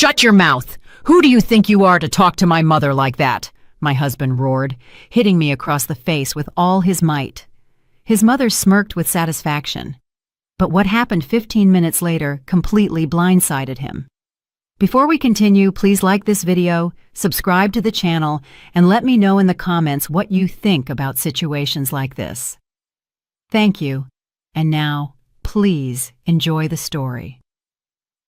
"Shut your mouth! Who do you think you are to talk to my mother like that?" my husband roared, hitting me across the face with all his might. His mother smirked with satisfaction. But what happened 15 minutes later completely blindsided him. Before we continue, please like this video, subscribe to the channel, and let me know in the comments what you think about situations like this. Thank you. And now, please enjoy the story.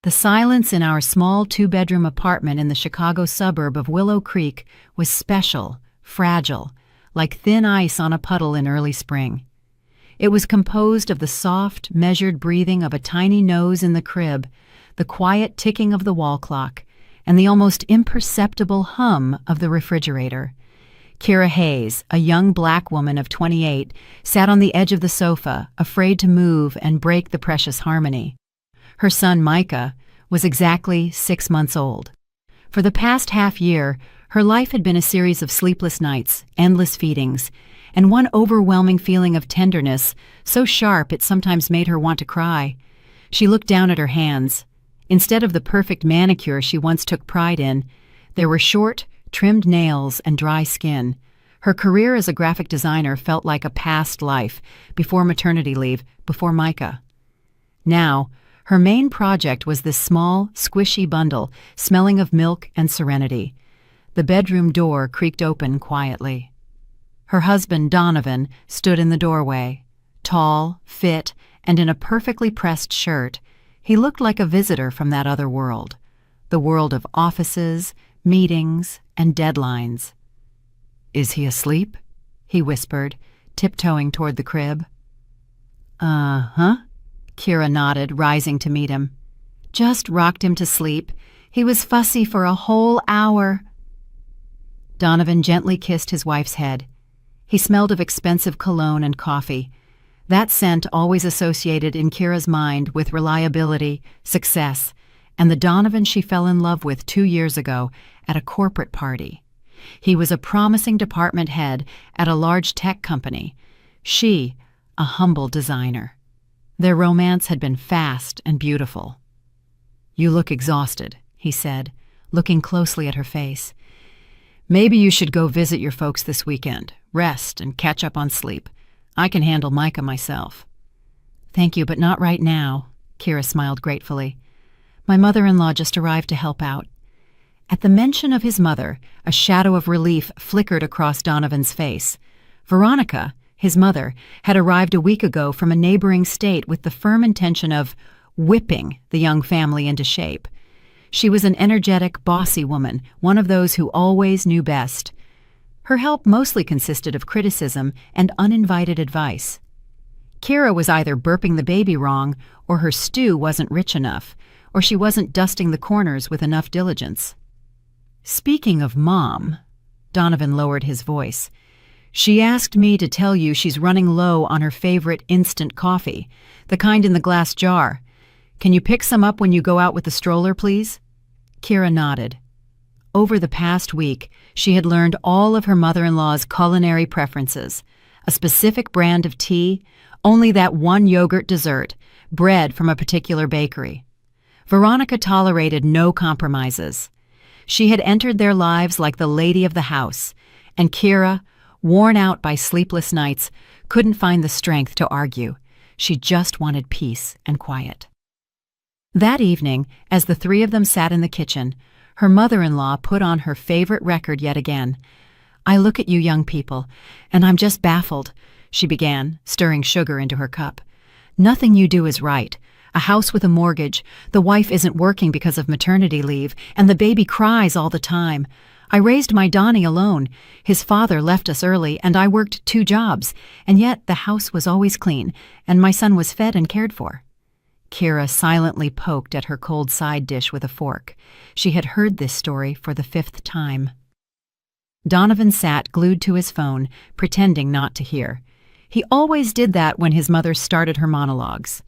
The silence in our small two-bedroom apartment in the Chicago suburb of Willow Creek was special, fragile, like thin ice on a puddle in early spring. It was composed of the soft, measured breathing of a tiny nose in the crib, the quiet ticking of the wall clock, and the almost imperceptible hum of the refrigerator. Kira Hayes, a young black woman of 28, sat on the edge of the sofa, afraid to move and break the precious harmony. Her son, Micah, was exactly 6 months old. For the past half-year, her life had been a series of sleepless nights, endless feedings, and one overwhelming feeling of tenderness, so sharp it sometimes made her want to cry. She looked down at her hands. Instead of the perfect manicure she once took pride in, there were short, trimmed nails and dry skin. Her career as a graphic designer felt like a past life, before maternity leave, before Micah. Now, her main project was this small, squishy bundle, smelling of milk and serenity. The bedroom door creaked open quietly. Her husband, Donovan, stood in the doorway. Tall, fit, and in a perfectly pressed shirt, he looked like a visitor from that other world, the world of offices, meetings, and deadlines. "Is he asleep?" he whispered, tiptoeing toward the crib. "Uh-huh," Kira nodded, rising to meet him. "Just rocked him to sleep. He was fussy for a whole hour." Donovan gently kissed his wife's head. He smelled of expensive cologne and coffee. That scent always associated in Kira's mind with reliability, success, and the Donovan she fell in love with 2 years ago at a corporate party. He was a promising department head at a large tech company. She, a humble designer. Their romance had been fast and beautiful. "You look exhausted," he said, looking closely at her face. "Maybe you should go visit your folks this weekend, rest and catch up on sleep. I can handle Micah myself." "Thank you, but not right now," Kira smiled gratefully. "My mother-in-law just arrived to help out." At the mention of his mother, a shadow of relief flickered across Donovan's face. Veronica, his mother, had arrived a week ago from a neighboring state with the firm intention of whipping the young family into shape. She was an energetic, bossy woman, one of those who always knew best. Her help mostly consisted of criticism and uninvited advice. Kira was either burping the baby wrong, or her stew wasn't rich enough, or she wasn't dusting the corners with enough diligence. "Speaking of Mom," Donovan lowered his voice, "she asked me to tell you she's running low on her favorite instant coffee, the kind in the glass jar. Can you pick some up when you go out with the stroller, please?" Kira nodded. Over the past week, she had learned all of her mother-in-law's culinary preferences. A specific brand of tea, only that one yogurt dessert, bread from a particular bakery. Veronica tolerated no compromises. She had entered their lives like the lady of the house, and Kira, worn out by sleepless nights, couldn't find the strength to argue. She just wanted peace and quiet. That evening, as the three of them sat in the kitchen, her mother-in-law put on her favorite record yet again. "I look at you young people, and I'm just baffled," she began, stirring sugar into her cup. "Nothing you do is right. A house with a mortgage, the wife isn't working because of maternity leave, and the baby cries all the time. I raised my Donnie alone. His father left us early, and I worked 2 jobs, and yet the house was always clean, and my son was fed and cared for." Kira silently poked at her cold side dish with a fork. She had heard this story for the 5th time. Donovan sat glued to his phone, pretending not to hear. He always did that when his mother started her monologues.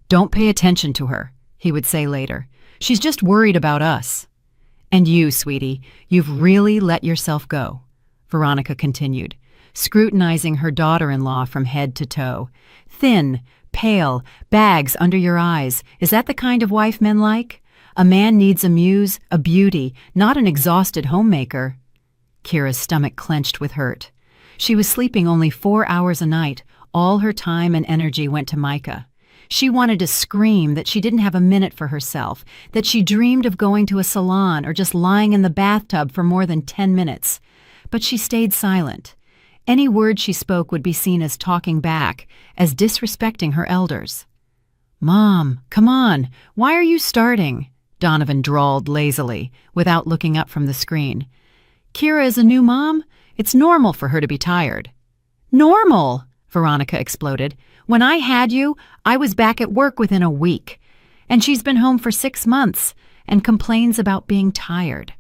"Don't pay attention to her," he would say later. "She's just worried about us." "And you, sweetie, you've really let yourself go," Veronica continued, scrutinizing her daughter-in-law from head to toe. "Thin, pale, bags under your eyes. Is that the kind of wife men like? A man needs a muse, a beauty, not an exhausted homemaker. Kira's stomach clenched with hurt. She was sleeping only 4 hours a night. All her time and energy went to Micah. She wanted to scream that she didn't have a minute for herself, that she dreamed of going to a salon or just lying in the bathtub for more than 10 minutes. But she stayed silent. Any word she spoke would be seen as talking back, as disrespecting her elders. "Mom, come on, why are you starting?" Donovan drawled lazily, without looking up from the screen. "Kira is a new mom. It's normal for her to be tired." "Normal!" Veronica exploded. "When I had you, I was back at work within a week. And she's been home for 6 months and complains about being tired."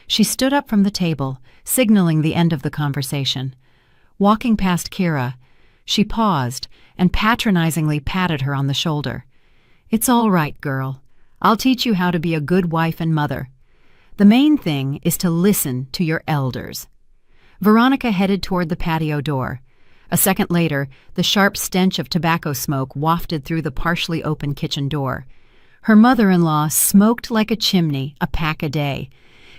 She stood up from the table, signaling the end of the conversation. Walking past Kira, she paused and patronizingly patted her on the shoulder. "It's all right, girl. I'll teach you how to be a good wife and mother. The main thing is to listen to your elders." Veronica headed toward the patio door. A second later, the sharp stench of tobacco smoke wafted through the partially open kitchen door. Her mother-in-law smoked like a chimney, a pack a day.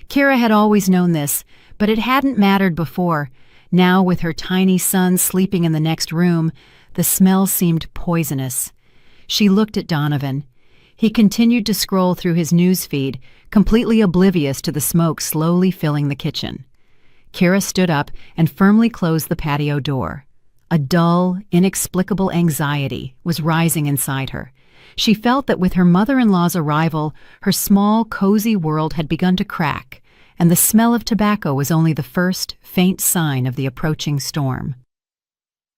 Kira had always known this, but it hadn't mattered before. Now, with her tiny son sleeping in the next room, the smell seemed poisonous. She looked at Donovan. He continued to scroll through his news feed, completely oblivious to the smoke slowly filling the kitchen. Kira stood up and firmly closed the patio door. A dull, inexplicable anxiety was rising inside her. She felt that with her mother-in-law's arrival, her small, cozy world had begun to crack, and the smell of tobacco was only the first, faint sign of the approaching storm.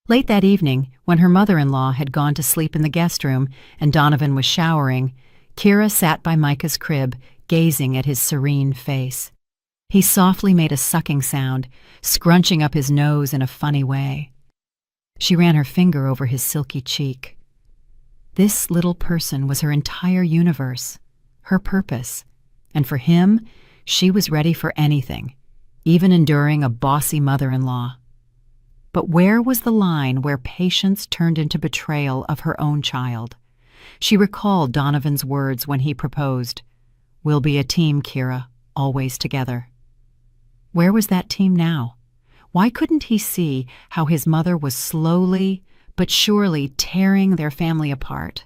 Late that evening, when her mother-in-law had gone to sleep in the guest room and Donovan was showering, Kira sat by Micah's crib, gazing at his serene face. He softly made a sucking sound, scrunching up his nose in a funny way. She ran her finger over his silky cheek. This little person was her entire universe, her purpose, and for him, she was ready for anything, even enduring a bossy mother-in-law. But where was the line where patience turned into betrayal of her own child? She recalled Donovan's words when he proposed, "We'll be a team, Kira, always together." Where was that team now? Why couldn't he see how his mother was slowly but surely tearing their family apart?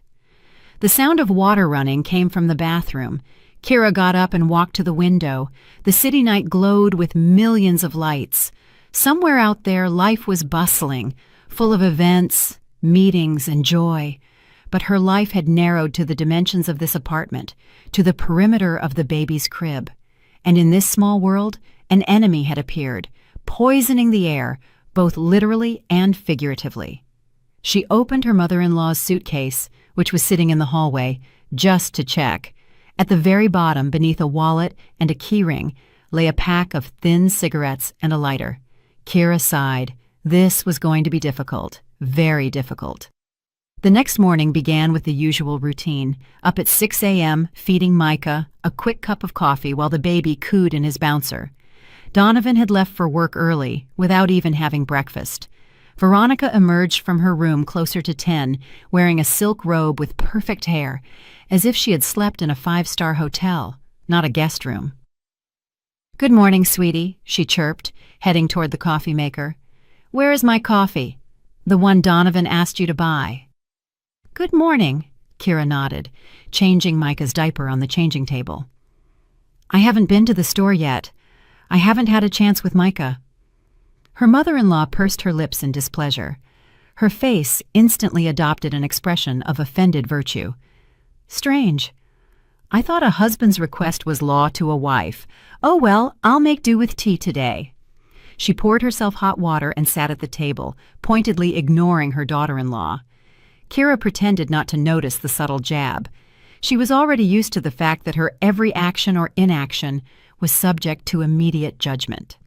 The sound of water running came from the bathroom. Kira got up and walked to the window. The city night glowed with millions of lights. Somewhere out there, life was bustling, full of events, meetings, and joy. But her life had narrowed to the dimensions of this apartment, to the perimeter of the baby's crib. And in this small world, an enemy had appeared, poisoning the air, both literally and figuratively. She opened her mother-in-law's suitcase, which was sitting in the hallway, just to check. At the very bottom, beneath a wallet and a keyring, lay a pack of thin cigarettes and a lighter. Kira sighed. This was going to be difficult, very difficult. The next morning began with the usual routine. Up at 6 a.m., feeding Micah, a quick cup of coffee while the baby cooed in his bouncer. Donovan had left for work early, without even having breakfast. Veronica emerged from her room closer to 10, wearing a silk robe with perfect hair, as if she had slept in a 5-star hotel, not a guest room. "Good morning, sweetie," she chirped, heading toward the coffee maker. "Where is my coffee? The one Donovan asked you to buy." "Good morning," Kira nodded, changing Micah's diaper on the changing table. "I haven't been to the store yet. I haven't had a chance with Micah." Her mother-in-law pursed her lips in displeasure. Her face instantly adopted an expression of offended virtue. "Strange. I thought a husband's request was law to a wife. Oh well, I'll make do with tea today." She poured herself hot water and sat at the table, pointedly ignoring her daughter-in-law. Kira pretended not to notice the subtle jab. She was already used to the fact that her every action or inaction was subject to immediate judgment.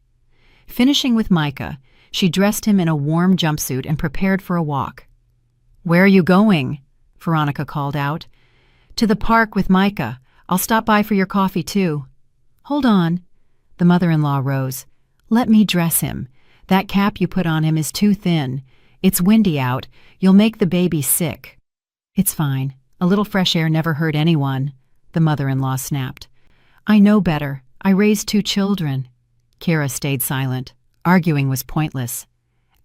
Finishing with Micah, she dressed him in a warm jumpsuit and prepared for a walk. "Where are you going?" Veronica called out. "To the park with Micah. I'll stop by for your coffee, too." "Hold on." The mother-in-law rose. "Let me dress him. That cap you put on him is too thin. It's windy out. You'll make the baby sick." "It's fine. A little fresh air never hurt anyone," the mother-in-law snapped. I know better. I raised 2 children. Kira stayed silent. Arguing was pointless.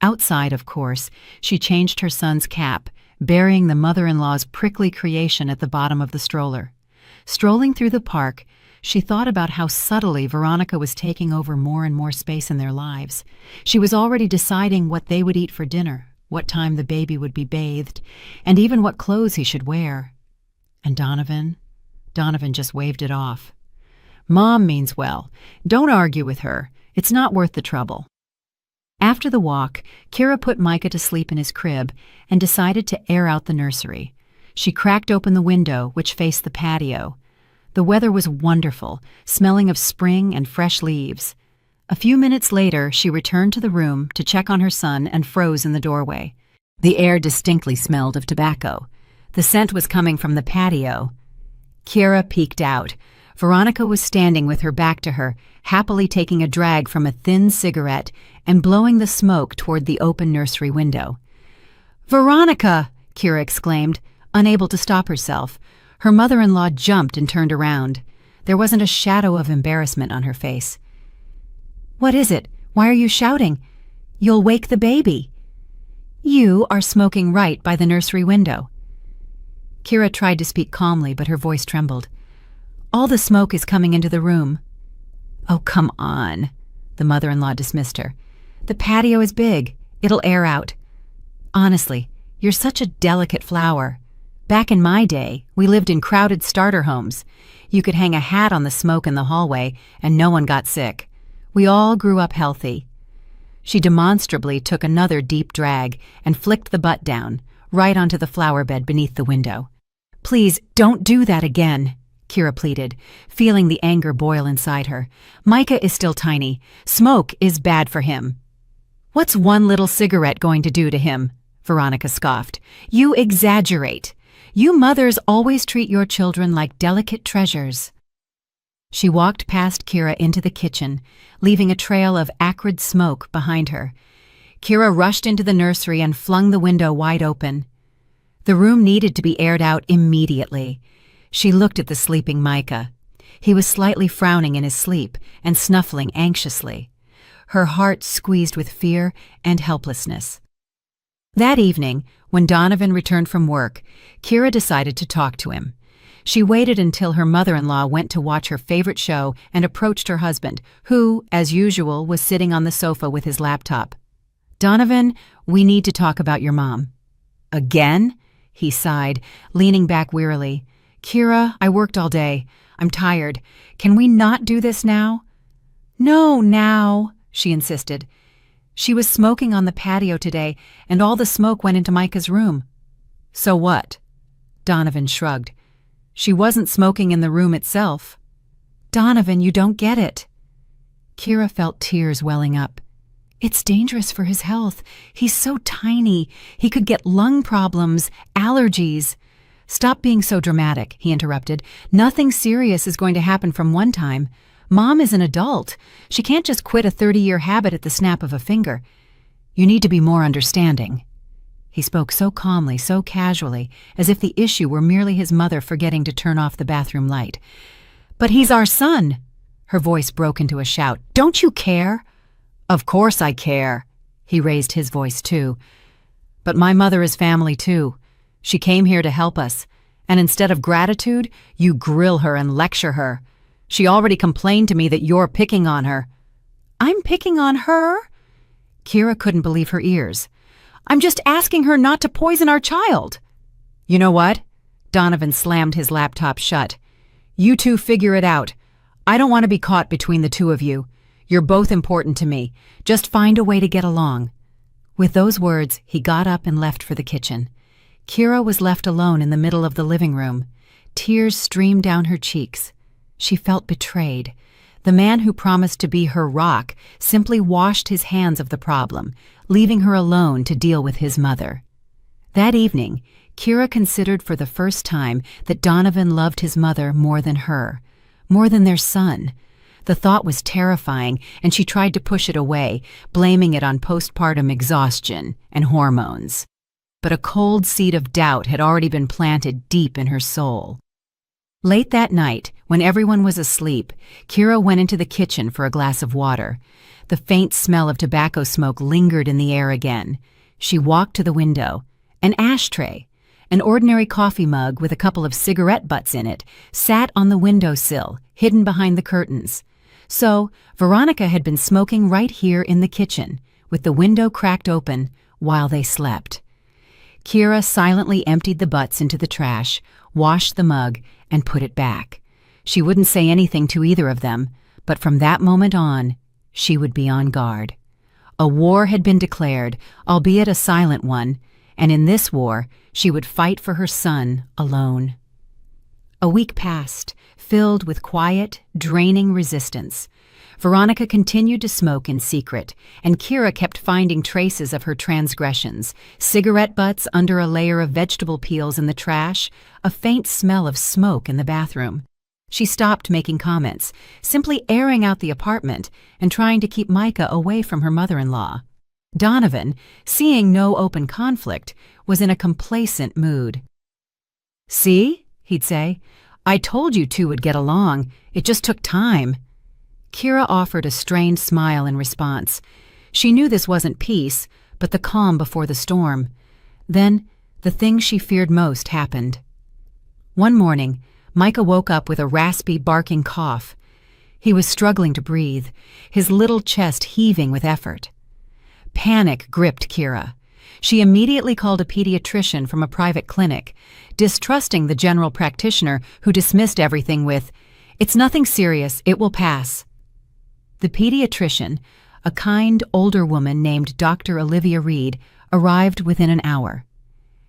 Outside, of course, she changed her son's cap, burying the mother-in-law's prickly creation at the bottom of the stroller. Strolling through the park, she thought about how subtly Veronica was taking over more and more space in their lives. She was already deciding what they would eat for dinner, what time the baby would be bathed, and even what clothes he should wear. And Donovan just waved it off. Mom means well. Don't argue with her. It's not worth the trouble. After the walk, Kira put Micah to sleep in his crib and decided to air out the nursery. She cracked open the window, which faced the patio. The weather was wonderful, smelling of spring and fresh leaves. A few minutes later, she returned to the room to check on her son and froze in the doorway. The air distinctly smelled of tobacco. The scent was coming from the patio. Kira peeked out. Veronica was standing with her back to her, happily taking a drag from a thin cigarette and blowing the smoke toward the open nursery window. "Veronica!" Kira exclaimed, unable to stop herself. Her mother-in-law jumped and turned around. There wasn't a shadow of embarrassment on her face. "What is it? Why are you shouting? You'll wake the baby." "You are smoking right by the nursery window." Kira tried to speak calmly, but her voice trembled. "All the smoke is coming into the room." "Oh, come on," the mother-in-law dismissed her. "The patio is big. It'll air out." "Honestly, you're such a delicate flower. Back in my day, we lived in crowded starter homes. You could hang a hat on the smoke in the hallway, and no one got sick. We all grew up healthy." She demonstrably took another deep drag and flicked the butt down, right onto the flower bed beneath the window. "Please, don't do that again," Kira pleaded, feeling the anger boil inside her. "Micah is still tiny. Smoke is bad for him." "What's one little cigarette going to do to him?" Veronica scoffed. "You exaggerate. You mothers always treat your children like delicate treasures." She walked past Kira into the kitchen, leaving a trail of acrid smoke behind her. Kira rushed into the nursery and flung the window wide open. The room needed to be aired out immediately. She looked at the sleeping Micah. He was slightly frowning in his sleep and snuffling anxiously. Her heart squeezed with fear and helplessness. That evening, when Donovan returned from work, Kira decided to talk to him. She waited until her mother-in-law went to watch her favorite show and approached her husband, who, as usual, was sitting on the sofa with his laptop. "Donovan, we need to talk about your mom." "Again?" he sighed, leaning back wearily. "Kira, I worked all day. I'm tired. Can we not do this now?" "No, now," she insisted. "She was smoking on the patio today, and all the smoke went into Micah's room." "So what?" Donovan shrugged. "She wasn't smoking in the room itself." "Donovan, you don't get it." Kira felt tears welling up. "It's dangerous for his health. He's so tiny. He could get lung problems, allergies." "Stop being so dramatic," he interrupted. "Nothing serious is going to happen from one time. Mom is an adult. She can't just quit a 30-year habit at the snap of a finger. You need to be more understanding." He spoke so calmly, so casually, as if the issue were merely his mother forgetting to turn off the bathroom light. "But he's our son!" Her voice broke into a shout. "Don't you care?" "Of course I care." He raised his voice too. "But my mother is family too. She came here to help us, and instead of gratitude, you grill her and lecture her. She already complained to me that you're picking on her." "I'm picking on her?" Kira couldn't believe her ears. "I'm just asking her not to poison our child." "You know what?" Donovan slammed his laptop shut. "You two figure it out. I don't want to be caught between the two of you. You're both important to me. Just find a way to get along." With those words, he got up and left for the kitchen. Kira was left alone in the middle of the living room. Tears streamed down her cheeks. She felt betrayed. The man who promised to be her rock simply washed his hands of the problem, leaving her alone to deal with his mother. That evening, Kira considered for the first time that Donovan loved his mother more than her, more than their son. The thought was terrifying, and she tried to push it away, blaming it on postpartum exhaustion and hormones. But a cold seed of doubt had already been planted deep in her soul. Late that night, when everyone was asleep, Kira went into the kitchen for a glass of water. The faint smell of tobacco smoke lingered in the air again. She walked to the window. An ashtray, an ordinary coffee mug with a couple of cigarette butts in it, sat on the windowsill, hidden behind the curtains. So, Veronica had been smoking right here in the kitchen, with the window cracked open, while they slept. Kira silently emptied the butts into the trash, washed the mug, and put it back. She wouldn't say anything to either of them, but from that moment on, she would be on guard. A war had been declared, albeit a silent one, and in this war, she would fight for her son alone. A week passed, filled with quiet, draining resistance. Veronica continued to smoke in secret, and Kira kept finding traces of her transgressions: cigarette butts under a layer of vegetable peels in the trash, a faint smell of smoke in the bathroom. She stopped making comments, simply airing out the apartment and trying to keep Micah away from her mother-in-law. Donovan, seeing no open conflict, was in a complacent mood. "See?" he'd say. "I told you two would get along. It just took time." Kira offered a strained smile in response. She knew this wasn't peace, but the calm before the storm. Then, the thing she feared most happened. One morning, Micah woke up with a raspy, barking cough. He was struggling to breathe, his little chest heaving with effort. Panic gripped Kira. She immediately called a pediatrician from a private clinic, distrusting the general practitioner who dismissed everything with, "It's nothing serious, it will pass." The pediatrician, a kind older woman named Dr. Olivia Reed, arrived within an hour.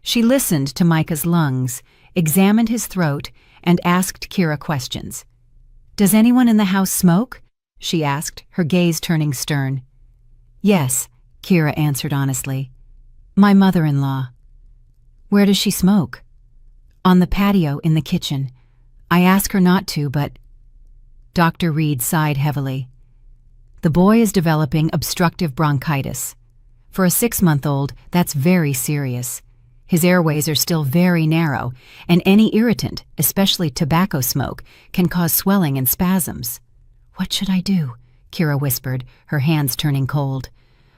She listened to Micah's lungs, examined his throat, and asked Kira questions. "Does anyone in the house smoke?" she asked, her gaze turning stern. "Yes," Kira answered honestly. "My mother-in-law." "Where does she smoke?" "On the patio in the kitchen. I ask her not to, but—" Dr. Reed sighed heavily. "The boy is developing obstructive bronchitis. For a 6-month-old, that's very serious. His airways are still very narrow, and any irritant, especially tobacco smoke, can cause swelling and spasms." "What should I do?" Kira whispered, her hands turning cold.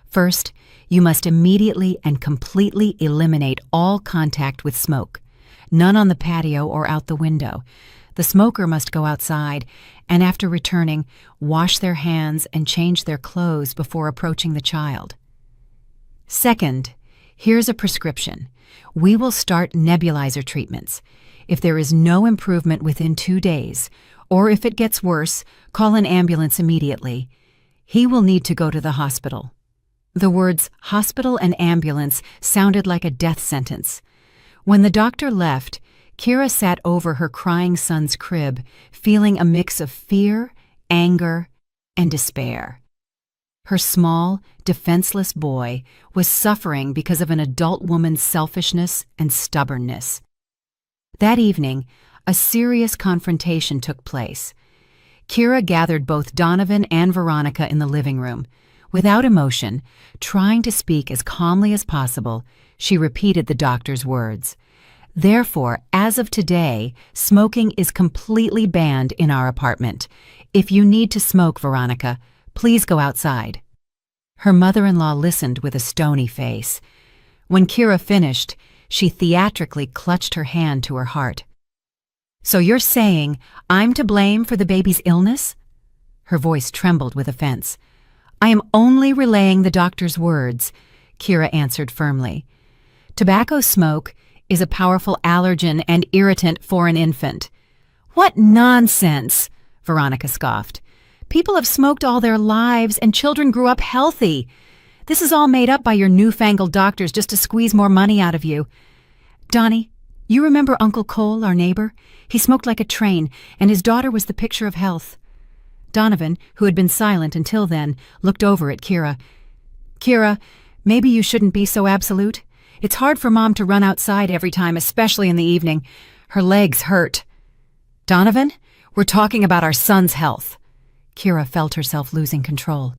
"First, you must immediately and completely eliminate all contact with smoke. None on the patio or out the window. The smoker must go outside, and after returning, wash their hands and change their clothes before approaching the child. Second, here's a prescription. We will start nebulizer treatments. If there is no improvement within 2 days, or if it gets worse, call an ambulance immediately. He will need to go to the hospital." The words hospital and ambulance sounded like a death sentence. When the doctor left, Kira sat over her crying son's crib, feeling a mix of fear, anger, and despair. Her small, defenseless boy was suffering because of an adult woman's selfishness and stubbornness. That evening, a serious confrontation took place. Kira gathered both Donovan and Veronica in the living room. Without emotion, trying to speak as calmly as possible, she repeated the doctor's words. "Therefore, as of today, smoking is completely banned in our apartment. If you need to smoke, Veronica, please go outside." Her mother-in-law listened with a stony face. When Kira finished, she theatrically clutched her hand to her heart. "So you're saying I'm to blame for the baby's illness?" Her voice trembled with offense. "I am only relaying the doctor's words," Kira answered firmly. "Tobacco smoke is a powerful allergen and irritant for an infant." "What nonsense!" Veronica scoffed. "People have smoked all their lives and children grew up healthy. This is all made up by your newfangled doctors just to squeeze more money out of you. Donnie, you remember Uncle Cole, our neighbor? He smoked like a train, and his daughter was the picture of health." Donovan, who had been silent until then, looked over at Kira. "Kira, maybe you shouldn't be so absolute. It's hard for Mom to run outside every time, especially in the evening. Her legs hurt." "Donovan, we're talking about our son's health." Kira felt herself losing control.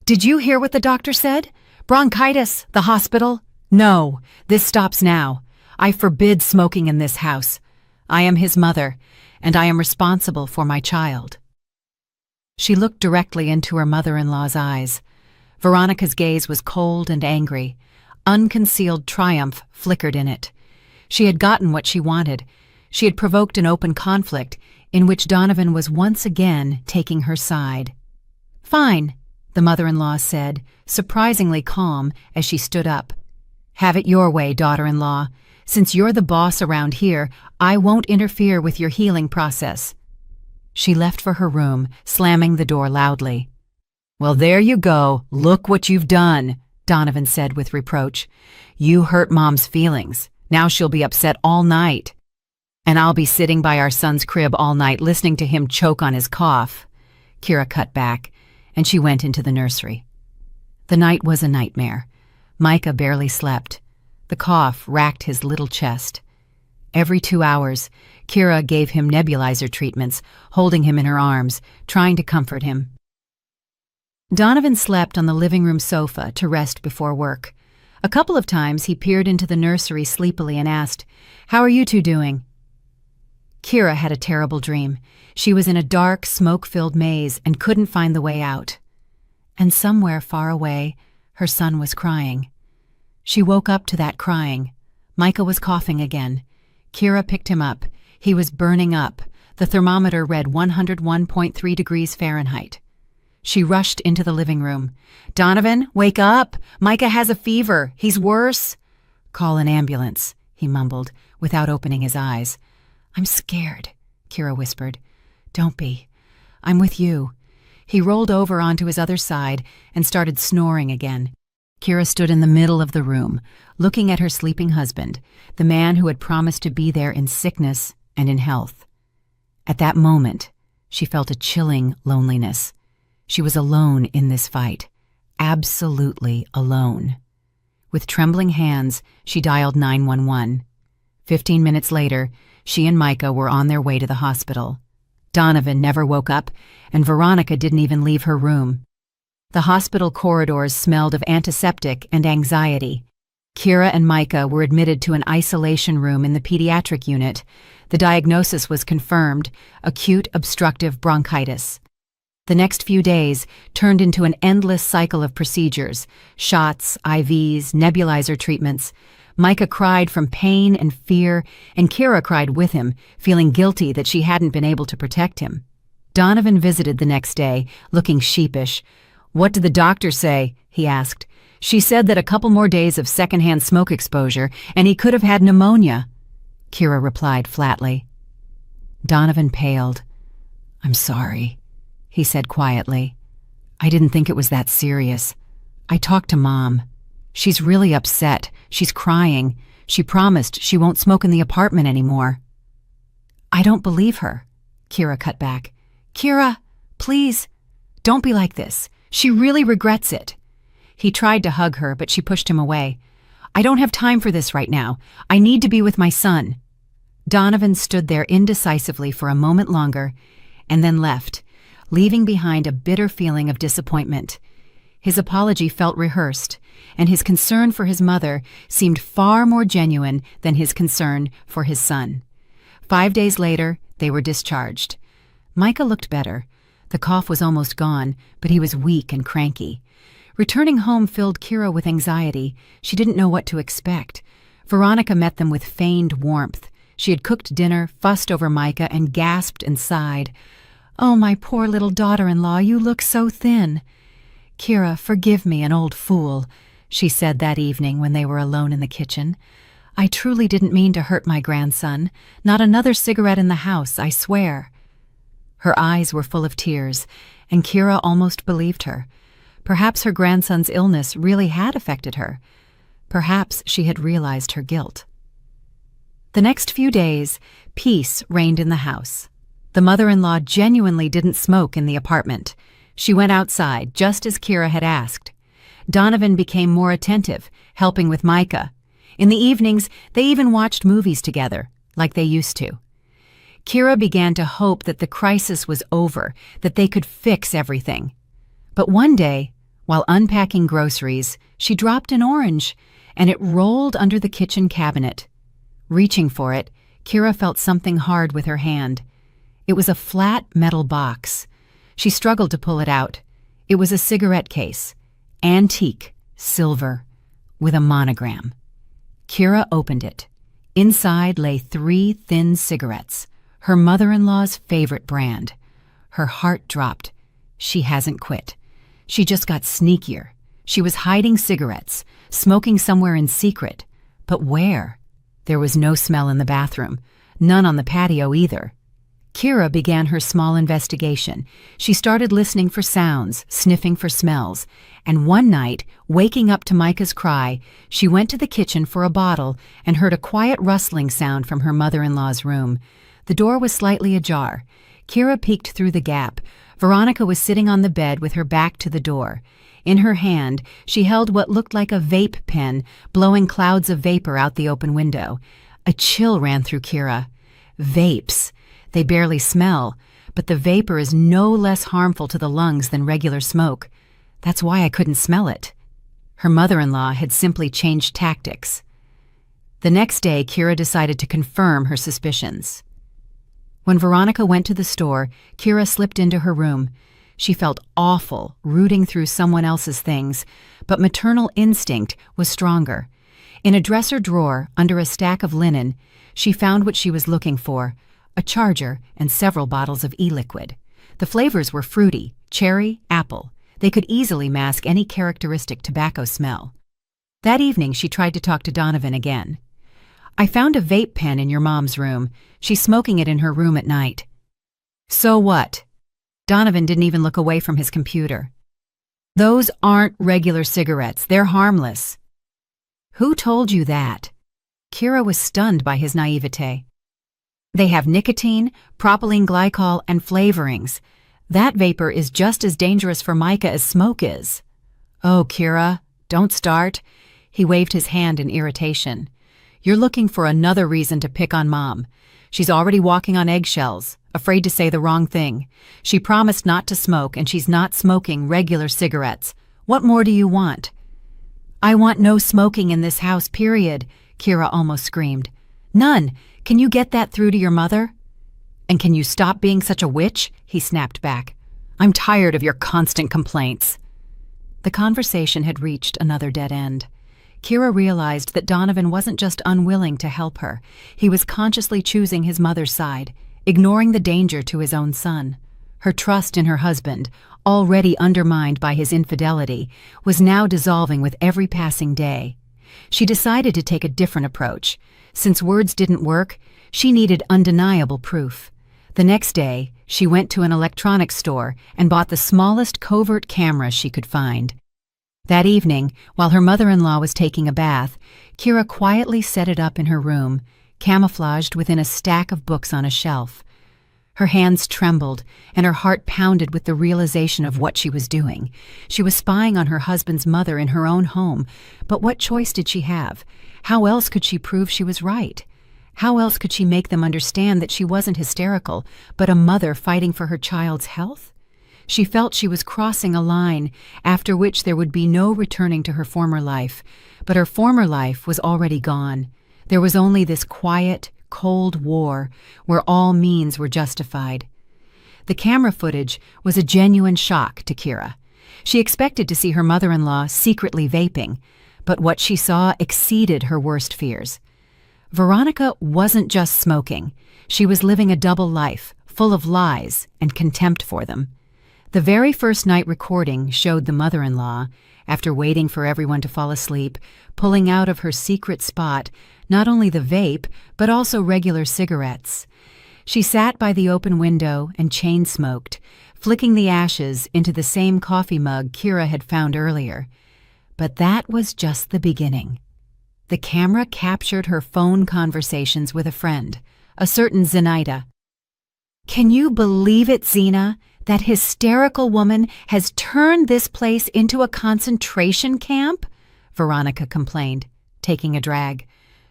"Did you hear what the doctor said? Bronchitis, the hospital? No, this stops now. I forbid smoking in this house. I am his mother, and I am responsible for my child." She looked directly into her mother-in-law's eyes. Veronica's gaze was cold and angry. Unconcealed triumph flickered in it. She had gotten what she wanted. She had provoked an open conflict in which Donovan was once again taking her side. "Fine," the mother-in-law said, surprisingly calm as she stood up. "Have it your way, daughter-in-law. Since you're the boss around here, I won't interfere with your healing process." She left for her room, slamming the door loudly. "Well, there you go. Look what you've done," Donovan said with reproach. "You hurt Mom's feelings. Now she'll be upset all night. And I'll be sitting by our son's crib all night listening to him choke on his cough." Kira cut back, and she went into the nursery. The night was a nightmare. Micah barely slept. The cough racked his little chest. Every 2 hours, Kira gave him nebulizer treatments, holding him in her arms, trying to comfort him. Donovan slept on the living room sofa to rest before work. A couple of times he peered into the nursery sleepily and asked, "How are you two doing?" Kira had a terrible dream. She was in a dark, smoke-filled maze and couldn't find the way out. And somewhere far away, her son was crying. She woke up to that crying. Micah was coughing again. Kira picked him up. He was burning up. The thermometer read 101.3 degrees Fahrenheit. She rushed into the living room. "Donovan, wake up! Micah has a fever. He's worse." "Call an ambulance," he mumbled, without opening his eyes. "I'm scared," Kira whispered. "Don't be. I'm with you." He rolled over onto his other side and started snoring again. Kira stood in the middle of the room, looking at her sleeping husband, the man who had promised to be there in sickness and in health. At that moment, she felt a chilling loneliness. She was alone in this fight, absolutely alone. With trembling hands, she dialed 911. 15 minutes later, she and Micah were on their way to the hospital. Donovan never woke up, and Veronica didn't even leave her room. The hospital corridors smelled of antiseptic and anxiety. Kira and Micah were admitted to an isolation room in the pediatric unit. The diagnosis was confirmed: acute obstructive bronchitis. The next few days turned into an endless cycle of procedures: shots, IVs, nebulizer treatments. Micah cried from pain and fear, and Kira cried with him, feeling guilty that she hadn't been able to protect him. Donovan visited the next day, looking sheepish. "What did the doctor say?" he asked. "She said that a couple more days of secondhand smoke exposure, and he could have had pneumonia," Kira replied flatly. Donovan paled. "I'm sorry," he said quietly. "I didn't think it was that serious. I talked to Mom. She's really upset. She's crying. She promised she won't smoke in the apartment anymore." "I don't believe her," Kira cut back. "Kira, please, don't be like this. She really regrets it." He tried to hug her, but she pushed him away. "I don't have time for this right now. I need to be with my son." Donovan stood there indecisively for a moment longer, and then left, leaving behind a bitter feeling of disappointment. His apology felt rehearsed, and his concern for his mother seemed far more genuine than his concern for his son. 5 days later, they were discharged. Micah looked better. The cough was almost gone, but he was weak and cranky. Returning home filled Kira with anxiety. She didn't know what to expect. Veronica met them with feigned warmth. She had cooked dinner, fussed over Micah, and gasped and sighed. "Oh, my poor little daughter-in-law, you look so thin." "Kira, forgive me, an old fool," she said that evening when they were alone in the kitchen. "I truly didn't mean to hurt my grandson. Not another cigarette in the house, I swear." Her eyes were full of tears, and Kira almost believed her. Perhaps her grandson's illness really had affected her. Perhaps she had realized her guilt. The next few days, peace reigned in the house. The mother-in-law genuinely didn't smoke in the apartment. She went outside, just as Kira had asked. Donovan became more attentive, helping with Micah. In the evenings, they even watched movies together, like they used to. Kira began to hope that the crisis was over, that they could fix everything. But one day, while unpacking groceries, she dropped an orange, and it rolled under the kitchen cabinet. Reaching for it, Kira felt something hard with her hand. It was a flat metal box. She struggled to pull it out. It was a cigarette case, antique, silver, with a monogram. Kira opened it. Inside lay 3 thin cigarettes, her mother-in-law's favorite brand. Her heart dropped. She hasn't quit. She just got sneakier. She was hiding cigarettes, smoking somewhere in secret. But where? There was no smell in the bathroom, none on the patio either. Kira began her small investigation. She started listening for sounds, sniffing for smells, and one night, waking up to Micah's cry, she went to the kitchen for a bottle and heard a quiet rustling sound from her mother-in-law's room. The door was slightly ajar. Kira peeked through the gap. Veronica was sitting on the bed with her back to the door. In her hand, she held what looked like a vape pen, blowing clouds of vapor out the open window. A chill ran through Kira. Vapes. They barely smell, but the vapor is no less harmful to the lungs than regular smoke. That's why I couldn't smell it. Her mother-in-law had simply changed tactics. The next day, Kira decided to confirm her suspicions. When Veronica went to the store, Kira slipped into her room. She felt awful, rooting through someone else's things, but maternal instinct was stronger. In a dresser drawer, under a stack of linen, she found what she was looking for: a charger and several bottles of e-liquid. The flavors were fruity, cherry, apple. They could easily mask any characteristic tobacco smell. That evening, she tried to talk to Donovan again. "I found a vape pen in your mom's room. She's smoking it in her room at night." "So what?" Donovan didn't even look away from his computer. "Those aren't regular cigarettes. They're harmless." "Who told you that?" Kira was stunned by his naivete. "They have nicotine, propylene glycol, and flavorings. That vapor is just as dangerous for Micah as smoke is." "Oh, Kira, don't start." He waved his hand in irritation. "You're looking for another reason to pick on Mom. She's already walking on eggshells, afraid to say the wrong thing. She promised not to smoke, and she's not smoking regular cigarettes. What more do you want?" "I want no smoking in this house, period," Kira almost screamed. "None. Can you get that through to your mother?" "And can you stop being such a witch?" he snapped back. "I'm tired of your constant complaints." The conversation had reached another dead end. Kira realized that Donovan wasn't just unwilling to help her. He was consciously choosing his mother's side, ignoring the danger to his own son. Her trust in her husband, already undermined by his infidelity, was now dissolving with every passing day. She decided to take a different approach. Since words didn't work, she needed undeniable proof. The next day, she went to an electronics store and bought the smallest covert camera she could find. That evening, while her mother-in-law was taking a bath, Kira quietly set it up in her room, camouflaged within a stack of books on a shelf. Her hands trembled, and her heart pounded with the realization of what she was doing. She was spying on her husband's mother in her own home, but what choice did she have? How else could she prove she was right? How else could she make them understand that she wasn't hysterical, but a mother fighting for her child's health? She felt she was crossing a line, after which there would be no returning to her former life. But her former life was already gone. There was only this quiet, cold war, where all means were justified. The camera footage was a genuine shock to Kira. She expected to see her mother-in-law secretly vaping, but what she saw exceeded her worst fears. Veronica wasn't just smoking. She was living a double life, full of lies and contempt for them. The very first night recording showed the mother-in-law, after waiting for everyone to fall asleep, pulling out of her secret spot not only the vape, but also regular cigarettes. She sat by the open window and chain-smoked, flicking the ashes into the same coffee mug Kira had found earlier. But that was just the beginning. The camera captured her phone conversations with a friend, a certain Zenaida. "Can you believe it, Zena? That hysterical woman has turned this place into a concentration camp?" Veronica complained, taking a drag.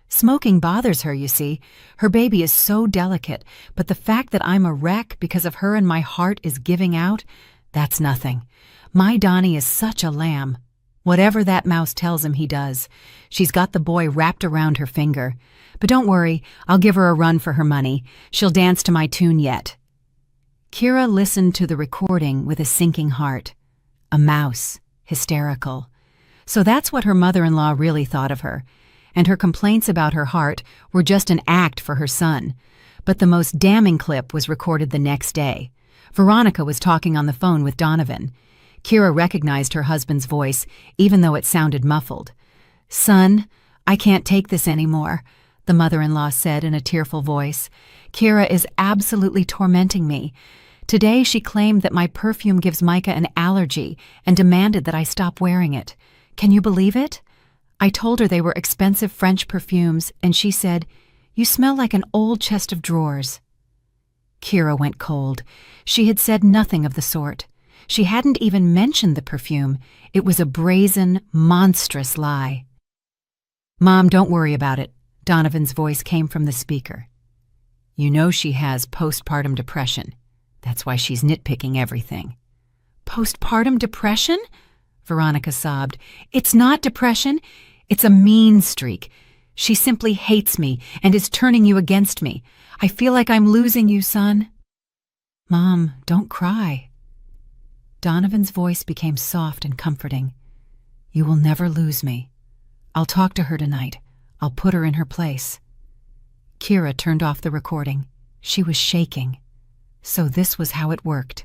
"Smoking bothers her, you see. Her baby is so delicate, but the fact that I'm a wreck because of her and my heart is giving out, that's nothing. My Donnie is such a lamb. Whatever that mouse tells him, he does. She's got the boy wrapped around her finger. But don't worry, I'll give her a run for her money. She'll dance to my tune yet." Kira listened to the recording with a sinking heart. A mouse, hysterical. So that's what her mother-in-law really thought of her, and her complaints about her heart were just an act for her son. But the most damning clip was recorded the next day. Veronica was talking on the phone with Donovan. Kira recognized her husband's voice, even though it sounded muffled. "Son, I can't take this anymore," the mother-in-law said in a tearful voice. "Kira is absolutely tormenting me. Today she claimed that my perfume gives Micah an allergy and demanded that I stop wearing it. Can you believe it? I told her they were expensive French perfumes, and she said, 'You smell like an old chest of drawers.'" Kira went cold. She had said nothing of the sort. She hadn't even mentioned the perfume. It was a brazen, monstrous lie. "Mom, don't worry about it," Donovan's voice came from the speaker. "You know she has postpartum depression. That's why she's nitpicking everything." "Postpartum depression?" Veronica sobbed. "It's not depression. It's a mean streak. She simply hates me and is turning you against me. I feel like I'm losing you, son." "Mom, don't cry." Donovan's voice became soft and comforting. "You will never lose me. I'll talk to her tonight. I'll put her in her place." Kira turned off the recording. She was shaking. So this was how it worked.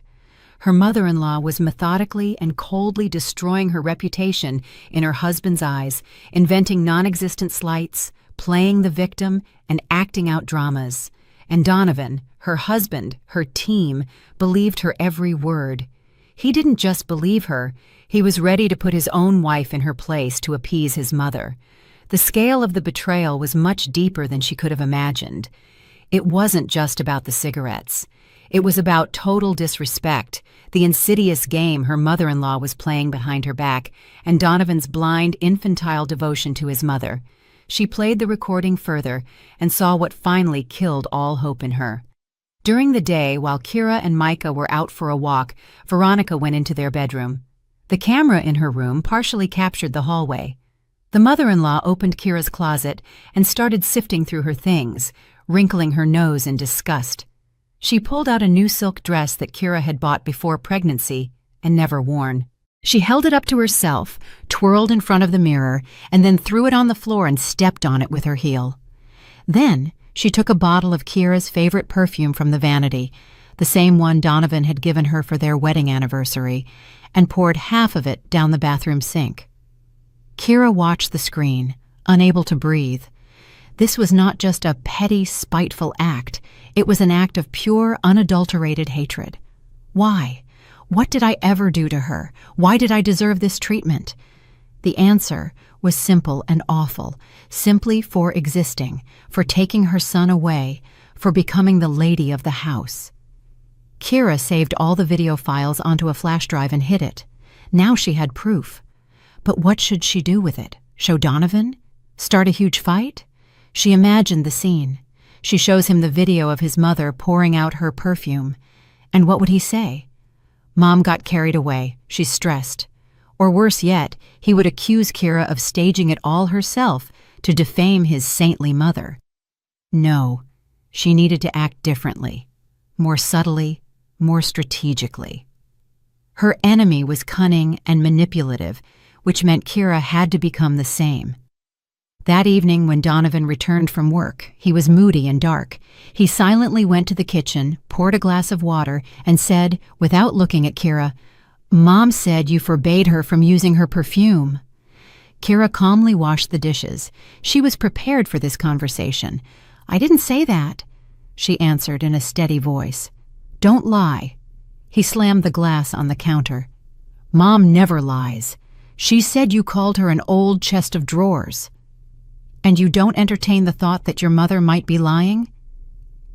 Her mother-in-law was methodically and coldly destroying her reputation in her husband's eyes, inventing non-existent slights, playing the victim, and acting out dramas. And Donovan, her husband, her team, believed her every word. He didn't just believe her, he was ready to put his own wife in her place to appease his mother. The scale of the betrayal was much deeper than she could have imagined. It wasn't just about the cigarettes. It was about total disrespect, the insidious game her mother-in-law was playing behind her back, and Donovan's blind, infantile devotion to his mother. She played the recording further and saw what finally killed all hope in her. During the day, while Kira and Micah were out for a walk, Veronica went into their bedroom. The camera in her room partially captured the hallway. The mother-in-law opened Kira's closet and started sifting through her things, wrinkling her nose in disgust. She pulled out a new silk dress that Kira had bought before pregnancy and never worn. She held it up to herself, twirled in front of the mirror, and then threw it on the floor and stepped on it with her heel. Then she took a bottle of Kira's favorite perfume from the vanity, the same one Donovan had given her for their wedding anniversary, and poured half of it down the bathroom sink. Kira watched the screen, unable to breathe. This was not just a petty, spiteful act. It was an act of pure, unadulterated hatred. Why? What did I ever do to her? Why did I deserve this treatment? The answer was simple and awful, simply for existing, for taking her son away, for becoming the lady of the house. Kira saved all the video files onto a flash drive and hid it. Now she had proof. But what should she do with it? Show Donovan? Start a huge fight? She imagined the scene. She shows him the video of his mother pouring out her perfume. And what would he say? Mom got carried away. She's stressed. Or worse yet, he would accuse Kira of staging it all herself to defame his saintly mother. No, she needed to act differently, more subtly, more strategically. Her enemy was cunning and manipulative, which meant Kira had to become the same. That evening when Donovan returned from work, he was moody and dark. He silently went to the kitchen, poured a glass of water, and said, without looking at Kira, "Mom said you forbade her from using her perfume." Kira calmly washed the dishes. She was prepared for this conversation. "I didn't say that," she answered in a steady voice. "Don't lie." He slammed the glass on the counter. "Mom never lies. She said you called her an old chest of drawers." "And you don't entertain the thought that your mother might be lying?"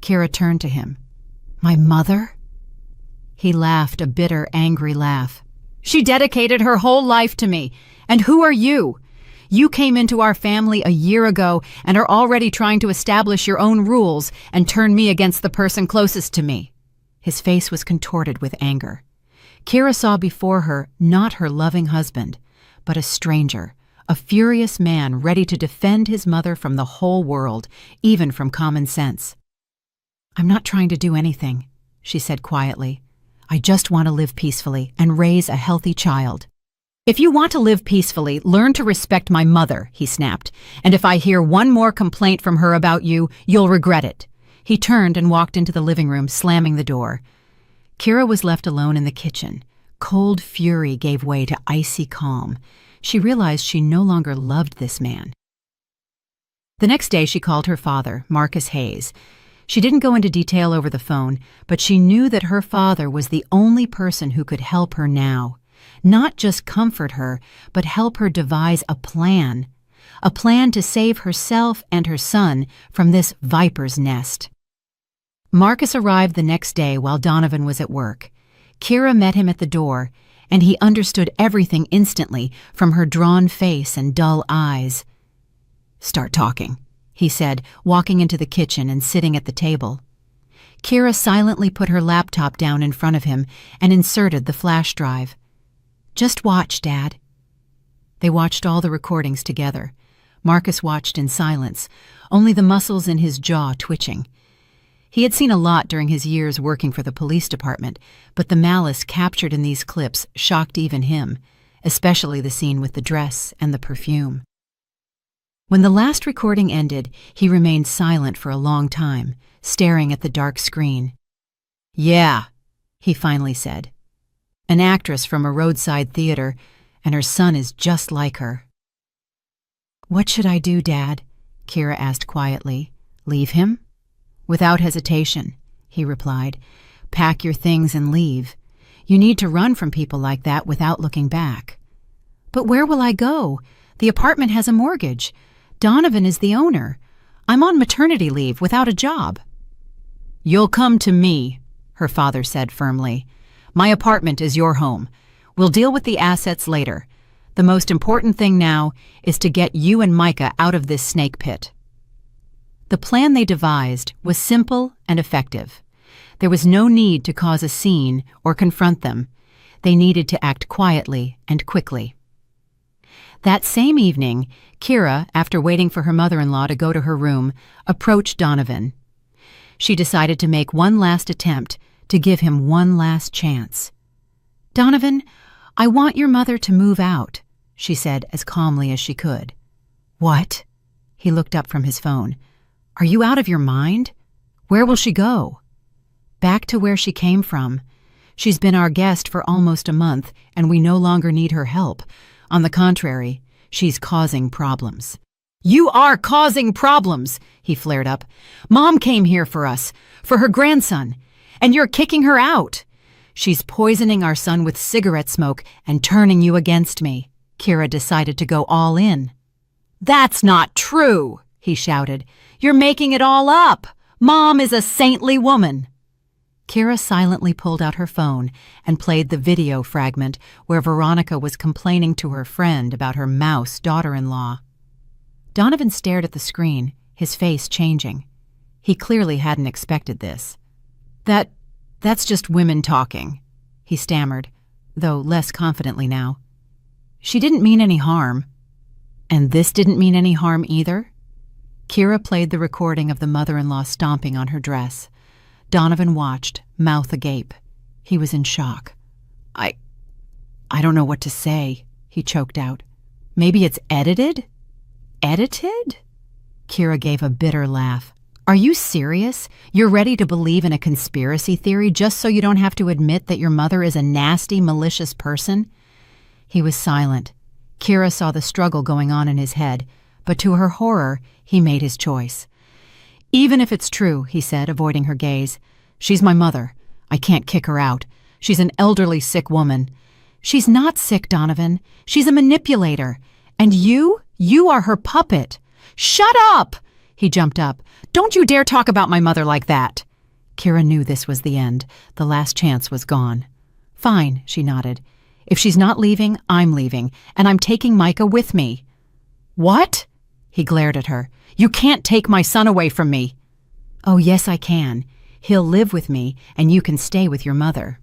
Kira turned to him. "My mother?" He laughed a bitter, angry laugh. "She dedicated her whole life to me. And who are you? You came into our family a year ago and are already trying to establish your own rules and turn me against the person closest to me." His face was contorted with anger. Kira saw before her not her loving husband, but a stranger, a furious man ready to defend his mother from the whole world, even from common sense. "I'm not trying to do anything," she said quietly. "I just want to live peacefully and raise a healthy child." "If you want to live peacefully, learn to respect my mother," he snapped. "And if I hear one more complaint from her about you, you'll regret it." He turned and walked into the living room, slamming the door. Kira was left alone in the kitchen. Cold fury gave way to icy calm. She realized she no longer loved this man. The next day she called her father, Marcus Hayes. She didn't go into detail over the phone, but she knew that her father was the only person who could help her now. Not just comfort her, but help her devise a plan to save herself and her son from this viper's nest. Marcus arrived the next day while Donovan was at work. Kira met him at the door, and he understood everything instantly from her drawn face and dull eyes. "Start talking," he said, walking into the kitchen and sitting at the table. Kira silently put her laptop down in front of him and inserted the flash drive. "Just watch, Dad." They watched all the recordings together. Marcus watched in silence, only the muscles in his jaw twitching. He had seen a lot during his years working for the police department, but the malice captured in these clips shocked even him, especially the scene with the dress and the perfume. When the last recording ended, he remained silent for a long time, staring at the dark screen. "Yeah," he finally said. "An actress from a roadside theater, and her son is just like her." "What should I do, Dad?" Kira asked quietly. "Leave him?" "Without hesitation," he replied. "Pack your things and leave. You need to run from people like that without looking back." "But where will I go? The apartment has a mortgage. Donovan is the owner. I'm on maternity leave without a job." "You'll come to me," her father said firmly. "My apartment is your home. We'll deal with the assets later. The most important thing now is to get you and Micah out of this snake pit." The plan they devised was simple and effective. There was no need to cause a scene or confront them. They needed to act quietly and quickly. That same evening, Kira, after waiting for her mother-in-law to go to her room, approached Donovan. She decided to make one last attempt, to give him one last chance. "Donovan, I want your mother to move out," she said as calmly as she could. "What?" He looked up from his phone. "Are you out of your mind? Where will she go?" "Back to where she came from. She's been our guest for almost a month, and we no longer need her help. On the contrary, she's causing problems." "You are causing problems," he flared up. "Mom came here for us, for her grandson, and you're kicking her out. She's poisoning our son with cigarette smoke and turning you against me." Kira decided to go all in. "That's not true," he shouted. "You're making it all up. Mom is a saintly woman." Kira silently pulled out her phone and played the video fragment where Veronica was complaining to her friend about her mouse daughter-in-law. Donovan stared at the screen, his face changing. He clearly hadn't expected this. That's just women talking," he stammered, though less confidently now. "She didn't mean any harm." "And this didn't mean any harm either?" Kira played the recording of the mother-in-law stomping on her dress. Donovan watched, mouth agape. He was in shock. I don't know what to say," he choked out. "Maybe it's edited?" "Edited?" Kira gave a bitter laugh. "Are you serious? You're ready to believe in a conspiracy theory just so you don't have to admit that your mother is a nasty, malicious person?" He was silent. Kira saw the struggle going on in his head, but to her horror, he made his choice. "Even if it's true," he said, avoiding her gaze, "she's my mother. I can't kick her out. She's an elderly, sick woman." "She's not sick, Donovan. She's a manipulator. And you are her puppet." "Shut up!" He jumped up. "Don't you dare talk about my mother like that." Kira knew this was the end. The last chance was gone. "Fine," she nodded. "If she's not leaving, I'm leaving, and I'm taking Micah with me." "What?" He glared at her. "You can't take my son away from me." "Oh, yes, I can. He'll live with me, and you can stay with your mother."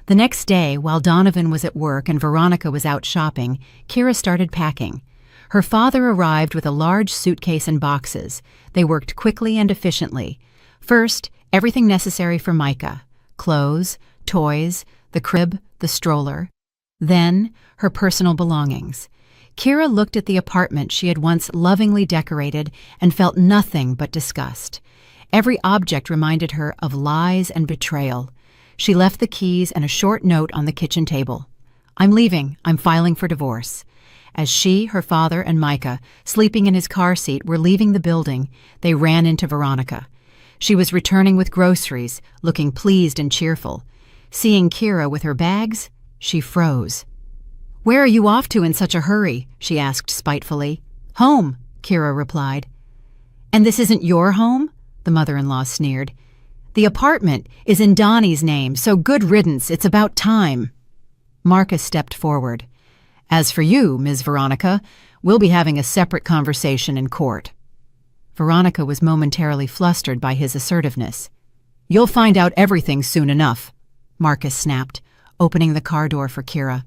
The next day, while Donovan was at work and Veronica was out shopping, Kira started packing. Her father arrived with a large suitcase and boxes. They worked quickly and efficiently. First, Everything necessary for Micah: clothes, toys, the crib, the stroller. Then, her personal belongings. Kira looked at the apartment she had once lovingly decorated and felt nothing but disgust. Every object reminded her of lies and betrayal. She left the keys and a short note on the kitchen table. "I'm leaving. I'm filing for divorce." As she, her father, and Micah, sleeping in his car seat, were leaving the building, they ran into Veronica. She was returning with groceries, looking pleased and cheerful. Seeing Kira with her bags, she froze. "Where are you off to in such a hurry?" she asked spitefully. "Home," Kira replied. "And this isn't your home?" the mother-in-law sneered. "The apartment is in Donnie's name, so good riddance, it's about time." Marcus stepped forward. "As for you, Ms. Veronica, we'll be having a separate conversation in court." Veronica was momentarily flustered by his assertiveness. "You'll find out everything soon enough," Marcus snapped, opening the car door for Kira.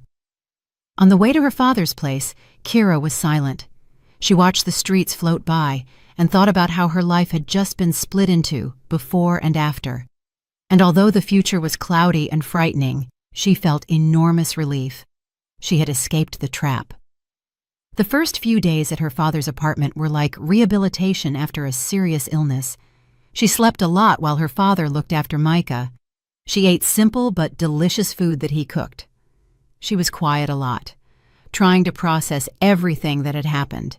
On the way to her father's place, Kira was silent. She watched the streets float by and thought about how her life had just been split into, before and after. And although the future was cloudy and frightening, she felt enormous relief. She had escaped the trap. The first few days at her father's apartment were like rehabilitation after a serious illness. She slept a lot while her father looked after Micah. She ate simple but delicious food that he cooked. She was quiet a lot, trying to process everything that had happened.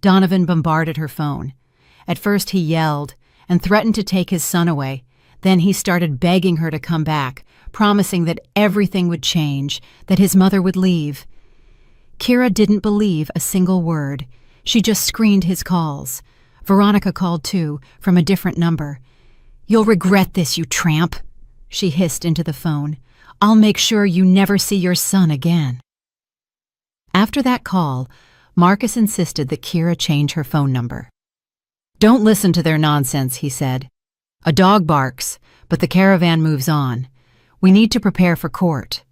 Donovan bombarded her phone. At first he yelled and threatened to take his son away. Then he started begging her to come back, promising that everything would change, that his mother would leave. Kira didn't believe a single word. She just screened his calls. Veronica called too, from a different number. "You'll regret this, you tramp," she hissed into the phone. "I'll make sure you never see your son again." After that call, Marcus insisted that Kira change her phone number. "Don't listen to their nonsense," he said. "A dog barks, but the caravan moves on. We need to prepare for court."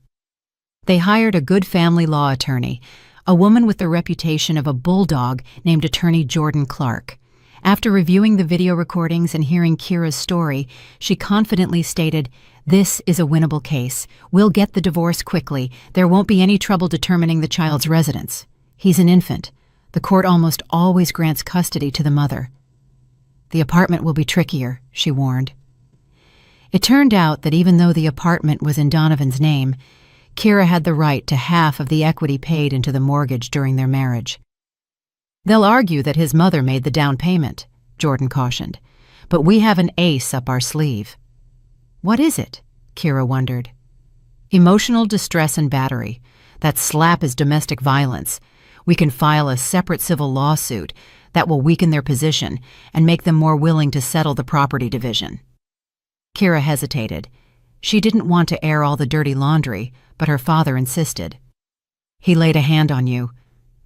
They hired a good family law attorney, a woman with the reputation of a bulldog named Attorney Jordan Clark. After reviewing the video recordings and hearing Kira's story, she confidently stated, "This is a winnable case. We'll get the divorce quickly. There won't be any trouble determining the child's residence. He's an infant. The court almost always grants custody to the mother." "The apartment will be trickier," she warned. It turned out that even though the apartment was in Donovan's name, Kira had the right to half of the equity paid into the mortgage during their marriage. "They'll argue that his mother made the down payment," Jordan cautioned, "but we have an ace up our sleeve." "What is it?" Kira wondered. "Emotional distress and battery. That slap is domestic violence. We can file a separate civil lawsuit that will weaken their position and make them more willing to settle the property division." Kira hesitated. She didn't want to air all the dirty laundry, but her father insisted. "He laid a hand on you.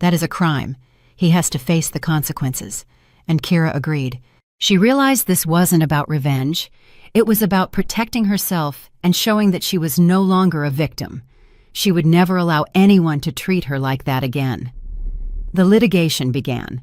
That is a crime. He has to face the consequences." And Kira agreed. She realized this wasn't about revenge. It was about protecting herself and showing that she was no longer a victim. She would never allow anyone to treat her like that again. The litigation began.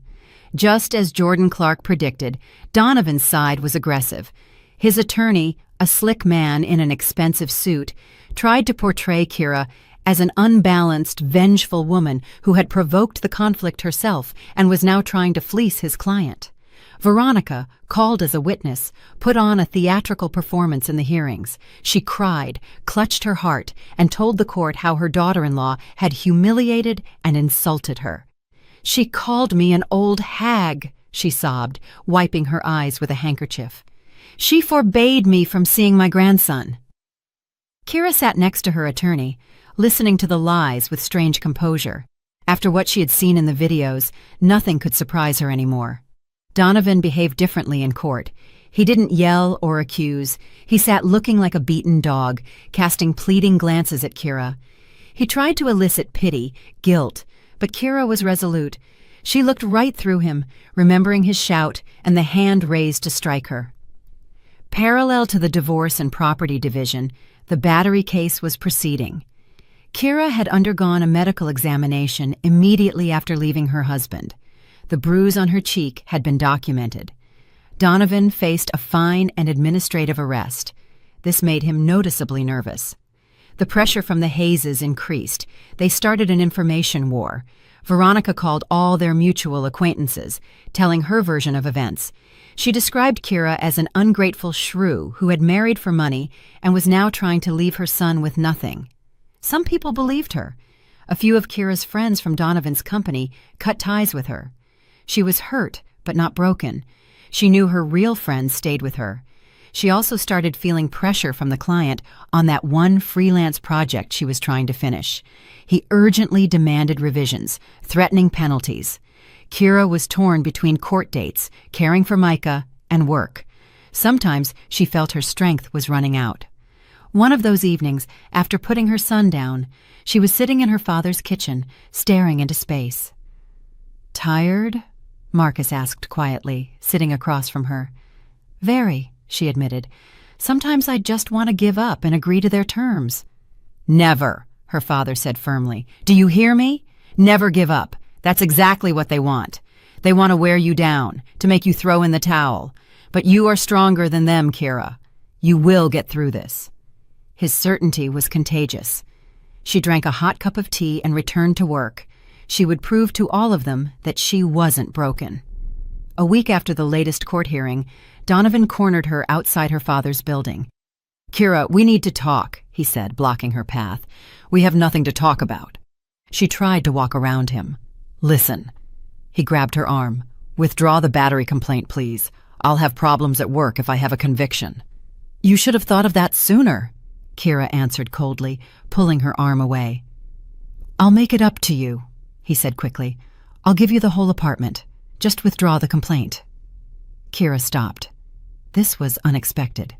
Just as Jordan Clark predicted, Donovan's side was aggressive. His attorney, a slick man in an expensive suit, tried to portray Kira as an unbalanced, vengeful woman who had provoked the conflict herself and was now trying to fleece his client. Veronica, called as a witness, put on a theatrical performance in the hearings. She cried, clutched her heart, and told the court how her daughter-in-law had humiliated and insulted her. "She called me an old hag," she sobbed, wiping her eyes with a handkerchief. "She forbade me from seeing my grandson." Kira sat next to her attorney, listening to the lies with strange composure. After what she had seen in the videos, nothing could surprise her anymore. Donovan behaved differently in court. He didn't yell or accuse. He sat looking like a beaten dog, casting pleading glances at Kira. He tried to elicit pity, guilt, but Kira was resolute. She looked right through him, remembering his shout and the hand raised to strike her. Parallel to the divorce and property division, the battery case was proceeding. Kira had undergone a medical examination immediately after leaving her husband. The bruise on her cheek had been documented. Donovan faced a fine and administrative arrest. This made him noticeably nervous. The pressure from the Hayeses increased. They started an information war. Veronica called all their mutual acquaintances, telling her version of events. She described Kira as an ungrateful shrew who had married for money and was now trying to leave her son with nothing. Some people believed her. A few of Kira's friends from Donovan's company cut ties with her. She was hurt, but not broken. She knew her real friends stayed with her. She also started feeling pressure from the client on that one freelance project she was trying to finish. He urgently demanded revisions, threatening penalties. Kira was torn between court dates, caring for Micah, and work. Sometimes she felt her strength was running out. One of those evenings, after putting her son down, she was sitting in her father's kitchen, staring into space. "Tired?" Marcus asked quietly, sitting across from her. "Very," she admitted. "Sometimes I just want to give up and agree to their terms." "Never," her father said firmly. "Do you hear me? Never give up. That's exactly what they want. They want to wear you down, to make you throw in the towel. But you are stronger than them, Kira. You will get through this." His certainty was contagious. She drank a hot cup of tea and returned to work. She would prove to all of them that she wasn't broken. A week after the latest court hearing, Donovan cornered her outside her father's building. "Kira, we need to talk," he said, blocking her path. "We have nothing to talk about." She tried to walk around him. "Listen." He grabbed her arm. "Withdraw the battery complaint, please. I'll have problems at work if I have a conviction." "You should have thought of that sooner," Kira answered coldly, pulling her arm away. "I'll make it up to you," he said quickly. "I'll give you the whole apartment. Just withdraw the complaint." Kira stopped. This was unexpected.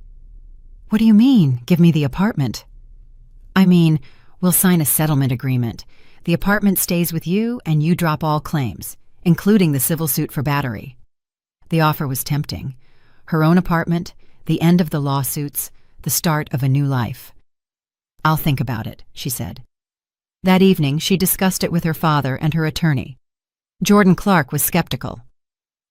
"What do you mean, give me the apartment?" "I mean, we'll sign a settlement agreement. The apartment stays with you and you drop all claims, including the civil suit for battery." The offer was tempting. Her own apartment, the end of the lawsuits, the start of a new life. "I'll think about it," she said. That evening, she discussed it with her father and her attorney. Jordan Clark was skeptical.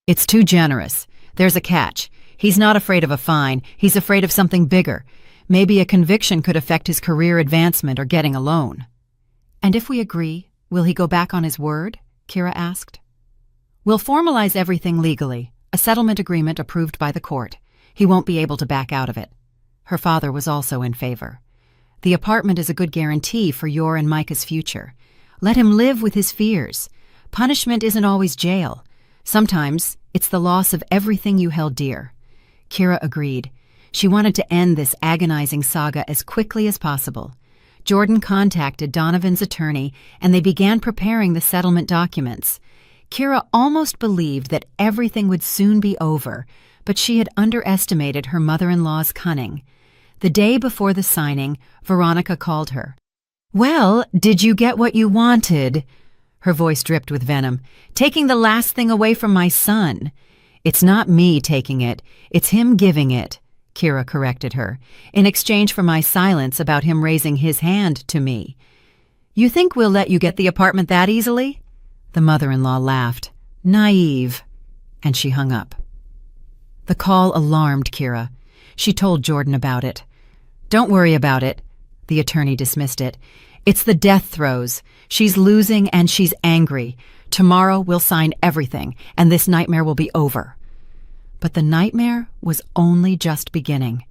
"It's too generous. There's a catch. He's not afraid of a fine. He's afraid of something bigger. Maybe a conviction could affect his career advancement or getting a loan." "And if we agree, will he go back on his word?" Kira asked. "We'll formalize everything legally, a settlement agreement approved by the court. He won't be able to back out of it." Her father was also in favor. "The apartment is a good guarantee for your and Micah's future. Let him live with his fears. Punishment isn't always jail. Sometimes it's the loss of everything you held dear." Kira agreed. She wanted to end this agonizing saga as quickly as possible. Jordan contacted Donovan's attorney, and they began preparing the settlement documents. Kira almost believed that everything would soon be over, but she had underestimated her mother-in-law's cunning. The day before the signing, Veronica called her. "Well, did you get what you wanted?" Her voice dripped with venom. "Taking the last thing away from my son." "It's not me taking it, it's him giving it," Kira corrected her, "in exchange for my silence about him raising his hand to me." "You think we'll let you get the apartment that easily?" The mother-in-law laughed. "Naive." And she hung up. The call alarmed Kira. She told Jordan about it. "Don't worry about it." The attorney dismissed it. "It's the death throes. She's losing and she's angry. Tomorrow we'll sign everything, and this nightmare will be over." But the nightmare was only just beginning.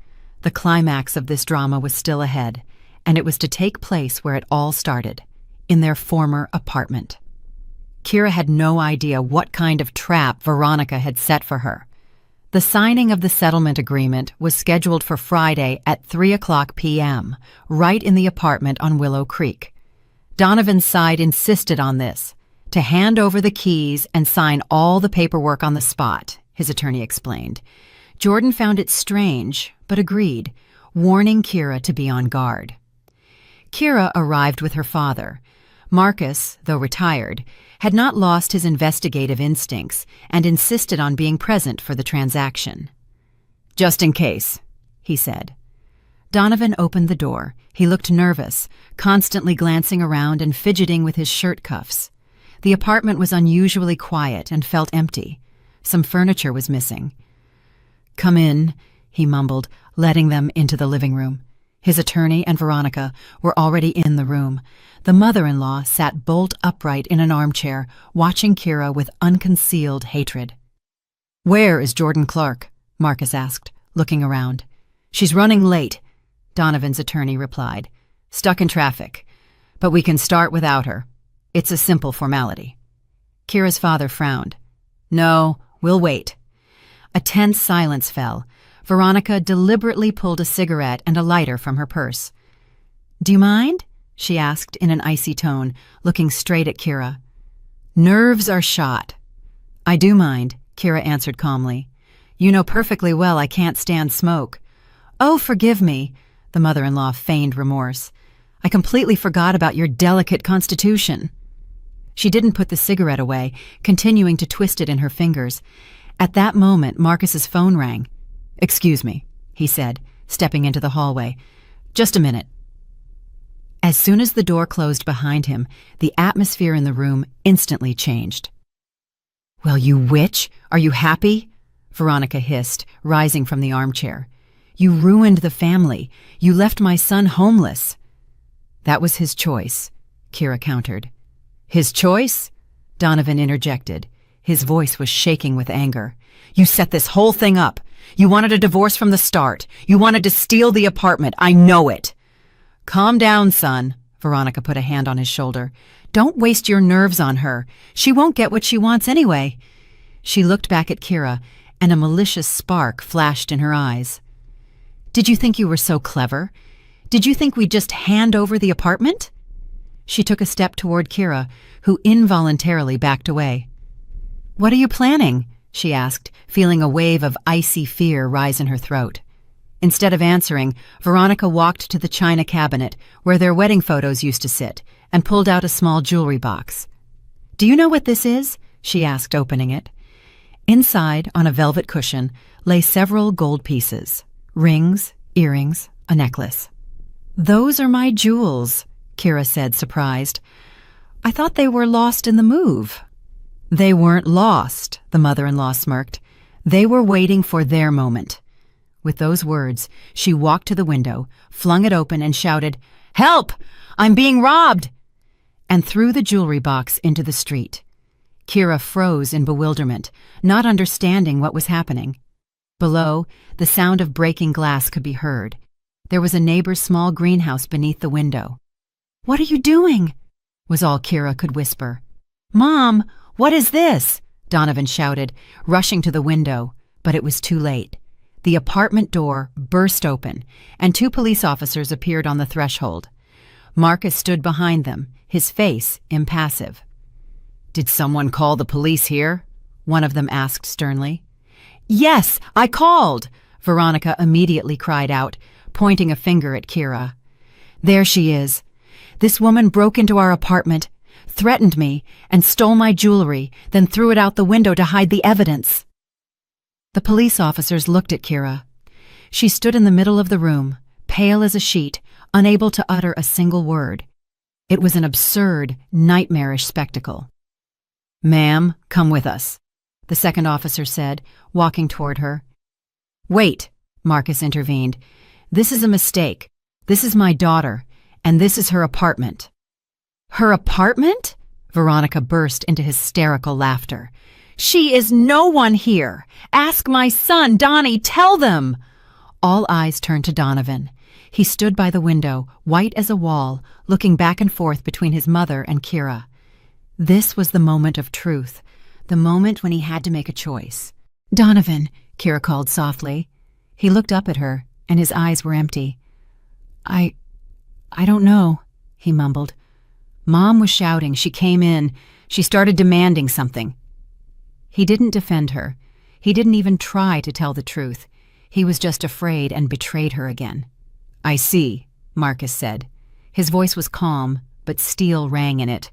The climax of this drama was still ahead, and it was to take place where it all started, in their former apartment. Kira had no idea what kind of trap Veronica had set for her. The signing of the settlement agreement was scheduled for Friday at 3:00 p.m., right in the apartment on Willow Creek. Donovan's side insisted on this, to hand over the keys and sign all the paperwork on the spot, his attorney explained. Jordan found it strange, but agreed, warning Kira to be on guard. Kira arrived with her father. Marcus, though retired, had not lost his investigative instincts and insisted on being present for the transaction. "Just in case," he said. Donovan opened the door. He looked nervous, constantly glancing around and fidgeting with his shirt cuffs. The apartment was unusually quiet and felt empty. Some furniture was missing. "Come in," he mumbled, letting them into the living room. His attorney and Veronica were already in the room. The mother-in-law sat bolt upright in an armchair, watching Kira with unconcealed hatred. "Where is Jordan Clark?" Marcus asked, looking around. "She's running late," Donovan's attorney replied. "Stuck in traffic. But we can start without her. It's a simple formality." Kira's father frowned. "No, we'll wait." A tense silence fell. Veronica deliberately pulled a cigarette and a lighter from her purse. "Do you mind?" she asked in an icy tone, looking straight at Kira. "Nerves are shot." "I do mind," Kira answered calmly. "You know perfectly well I can't stand smoke." "Oh, forgive me," the mother-in-law feigned remorse. "I completely forgot about your delicate constitution." She didn't put the cigarette away, continuing to twist it in her fingers. At that moment, Marcus's phone rang. "Excuse me," he said, stepping into the hallway. "Just a minute." As soon as the door closed behind him, the atmosphere in the room instantly changed. "Well, you witch, are you happy?" Veronica hissed, rising from the armchair. "You ruined the family. You left my son homeless." "That was his choice," Kira countered. "His choice?" Donovan interjected. His voice was shaking with anger. "You set this whole thing up. You wanted a divorce from the start. You wanted to steal the apartment. I know it." "Calm down, son," Veronica put a hand on his shoulder. "Don't waste your nerves on her. She won't get what she wants anyway." She looked back at Kira, and a malicious spark flashed in her eyes. "Did you think you were so clever? Did you think we'd just hand over the apartment?" She took a step toward Kira, who involuntarily backed away. "What are you planning?" she asked, feeling a wave of icy fear rise in her throat. Instead of answering, Veronica walked to the china cabinet where their wedding photos used to sit and pulled out a small jewelry box. "Do you know what this is?" she asked, opening it. Inside, on a velvet cushion, lay several gold pieces. Rings, earrings, a necklace. "Those are my jewels," Kira said, surprised. "I thought they were lost in the move." "They weren't lost," the mother-in-law smirked. "They were waiting for their moment." With those words, she walked to the window, flung it open, and shouted, "Help! I'm being robbed!" and threw the jewelry box into the street. Kira froze in bewilderment, not understanding what was happening. Below, the sound of breaking glass could be heard. There was a neighbor's small greenhouse beneath the window. "What are you doing?" was all Kira could whisper. "Mom, what is this?" Donovan shouted, rushing to the window, but it was too late. The apartment door burst open, and 2 police officers appeared on the threshold. Marcus stood behind them, his face impassive. "Did someone call the police here?" one of them asked sternly. "Yes, I called!" Veronica immediately cried out, pointing a finger at Kira. "There she is. This woman broke into our apartment, threatened me, and stole my jewelry, then threw it out the window to hide the evidence." The police officers looked at Kira. She stood in the middle of the room, pale as a sheet, unable to utter a single word. It was an absurd, nightmarish spectacle. "Ma'am, come with us," the second officer said, walking toward her. "Wait," Marcus intervened. "This is a mistake. This is my daughter, and this is her apartment." "Her apartment?" Veronica burst into hysterical laughter. "She is no one here! Ask my son, Donnie, tell them!" All eyes turned to Donovan. He stood by the window, white as a wall, looking back and forth between his mother and Kira. This was the moment of truth, the moment when he had to make a choice. "Donovan," Kira called softly. He looked up at her, and his eyes were empty. I don't know," he mumbled. "Mom was shouting. She came in. She started demanding something." He didn't defend her. He didn't even try to tell the truth. He was just afraid and betrayed her again. "I see," Marcus said. His voice was calm, but steel rang in it.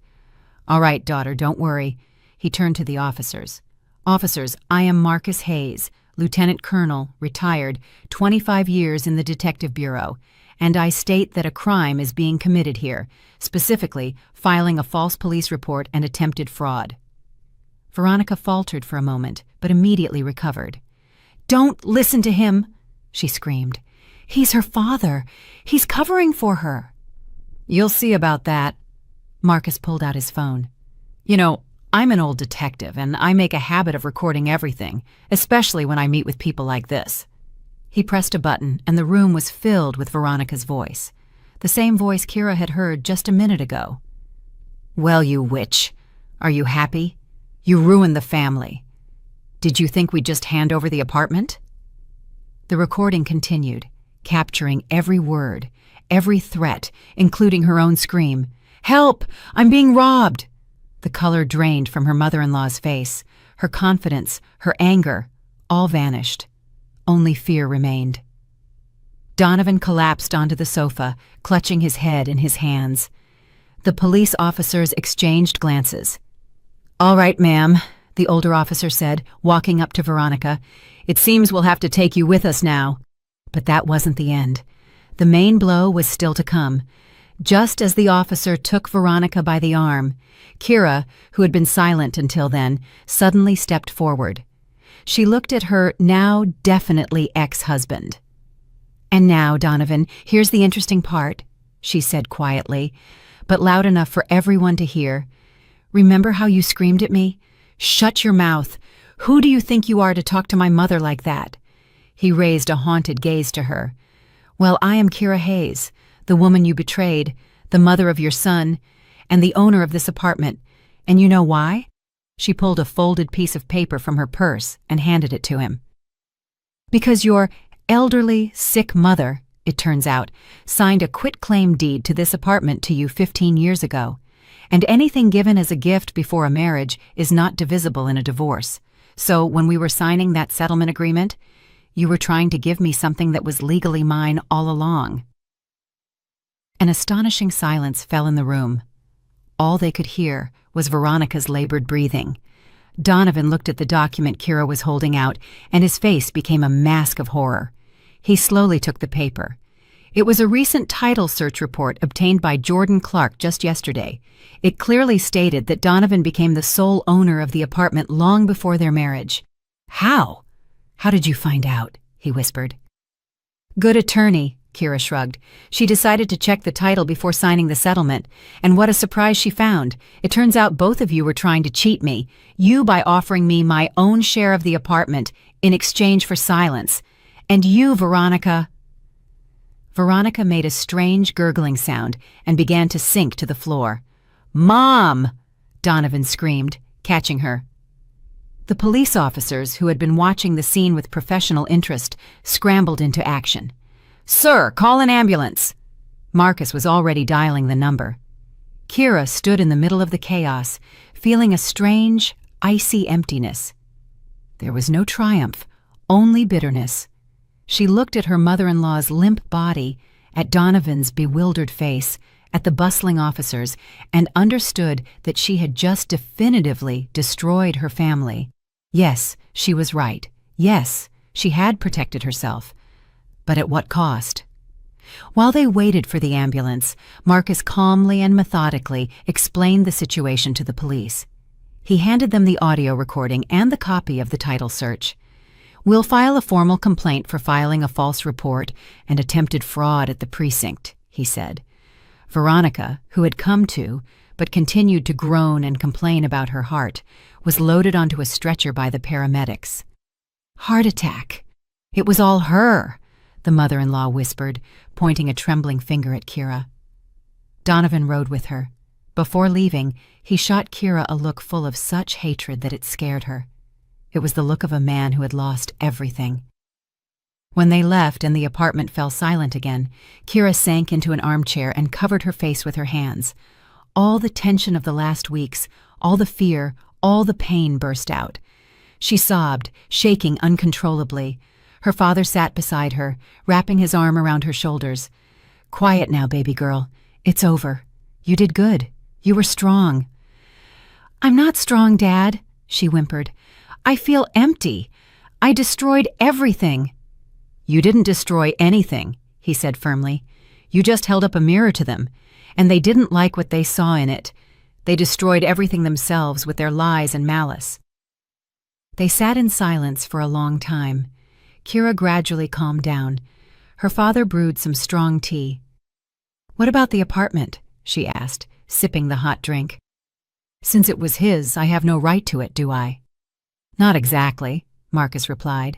"All right, daughter, don't worry." He turned to the officers. "Officers, I am Marcus Hayes, Lieutenant Colonel, retired, 25 years in the Detective Bureau, and I state that a crime is being committed here, specifically filing a false police report and attempted fraud." Veronica faltered for a moment, but immediately recovered. Don't listen to him, she screamed. He's her father. He's covering for her. You'll see about that. Marcus pulled out his phone. You know, I'm an old detective, and I make a habit of recording everything, especially when I meet with people like this. He pressed a button, and the room was filled with Veronica's voice, the same voice Kira had heard just a minute ago. Well, you witch. Are you happy? You ruined the family. Did you think we'd just hand over the apartment? The recording continued, capturing every word, every threat, including her own scream. Help! I'm being robbed! The color drained from her mother-in-law's face. Her confidence, her anger, all vanished. Only fear remained. Donovan collapsed onto the sofa, clutching his head in his hands. The police officers exchanged glances. All right, ma'am, the older officer said, walking up to Veronica. It seems we'll have to take you with us now. But that wasn't the end. The main blow was still to come. Just as the officer took Veronica by the arm, Kira, who had been silent until then, suddenly stepped forward. She looked at her now definitely ex-husband. And now, Donovan, here's the interesting part, she said quietly, but loud enough for everyone to hear. Remember how you screamed at me? Shut your mouth. Who do you think you are to talk to my mother like that? He raised a haunted gaze to her. Well, I am Kira Hayes, the woman you betrayed, the mother of your son, and the owner of this apartment. And you know why? She pulled a folded piece of paper from her purse and handed it to him. Because your elderly, sick mother, it turns out, signed a quitclaim deed to this apartment to you 15 years ago. And anything given as a gift before a marriage is not divisible in a divorce. So when we were signing that settlement agreement, you were trying to give me something that was legally mine all along. An astonishing silence fell in the room. All they could hear was Veronica's labored breathing. Donovan looked at the document Kira was holding out, and his face became a mask of horror. He slowly took the paper. It was a recent title search report obtained by Jordan Clark just yesterday. It clearly stated that Donovan became the sole owner of the apartment long before their marriage. How? How did you find out? He whispered. Good attorney, Kira shrugged. She decided to check the title before signing the settlement, and what a surprise she found. It turns out both of you were trying to cheat me, you by offering me my own share of the apartment in exchange for silence. And you, Veronica... Veronica made a strange gurgling sound and began to sink to the floor. Mom! Donovan screamed, catching her. The police officers, who had been watching the scene with professional interest, scrambled into action. Sir, call an ambulance! Marcus was already dialing the number. Kira stood in the middle of the chaos, feeling a strange, icy emptiness. There was no triumph, only bitterness. She looked at her mother-in-law's limp body, at Donovan's bewildered face, at the bustling officers, and understood that she had just definitively destroyed her family. Yes, she was right. Yes, she had protected herself. But at what cost? While they waited for the ambulance, Marcus calmly and methodically explained the situation to the police. He handed them the audio recording and the copy of the title search. We'll file a formal complaint for filing a false report and attempted fraud at the precinct, he said. Veronica, who had come to, but continued to groan and complain about her heart, was loaded onto a stretcher by the paramedics. Heart attack. It was all her, the mother-in-law whispered, pointing a trembling finger at Kira. Donovan rode with her. Before leaving, he shot Kira a look full of such hatred that it scared her. It was the look of a man who had lost everything. When they left and the apartment fell silent again, Kira sank into an armchair and covered her face with her hands. All the tension of the last weeks, all the fear, all the pain burst out. She sobbed, shaking uncontrollably. Her father sat beside her, wrapping his arm around her shoulders. Quiet now, baby girl. It's over. You did good. You were strong. I'm not strong, Dad, she whimpered. I feel empty. I destroyed everything. You didn't destroy anything, he said firmly. You just held up a mirror to them, and they didn't like what they saw in it. They destroyed everything themselves with their lies and malice. They sat in silence for a long time. Kira gradually calmed down. Her father brewed some strong tea. "What about the apartment?" she asked, sipping the hot drink. "Since it was his, I have no right to it, do I?" "Not exactly," Marcus replied.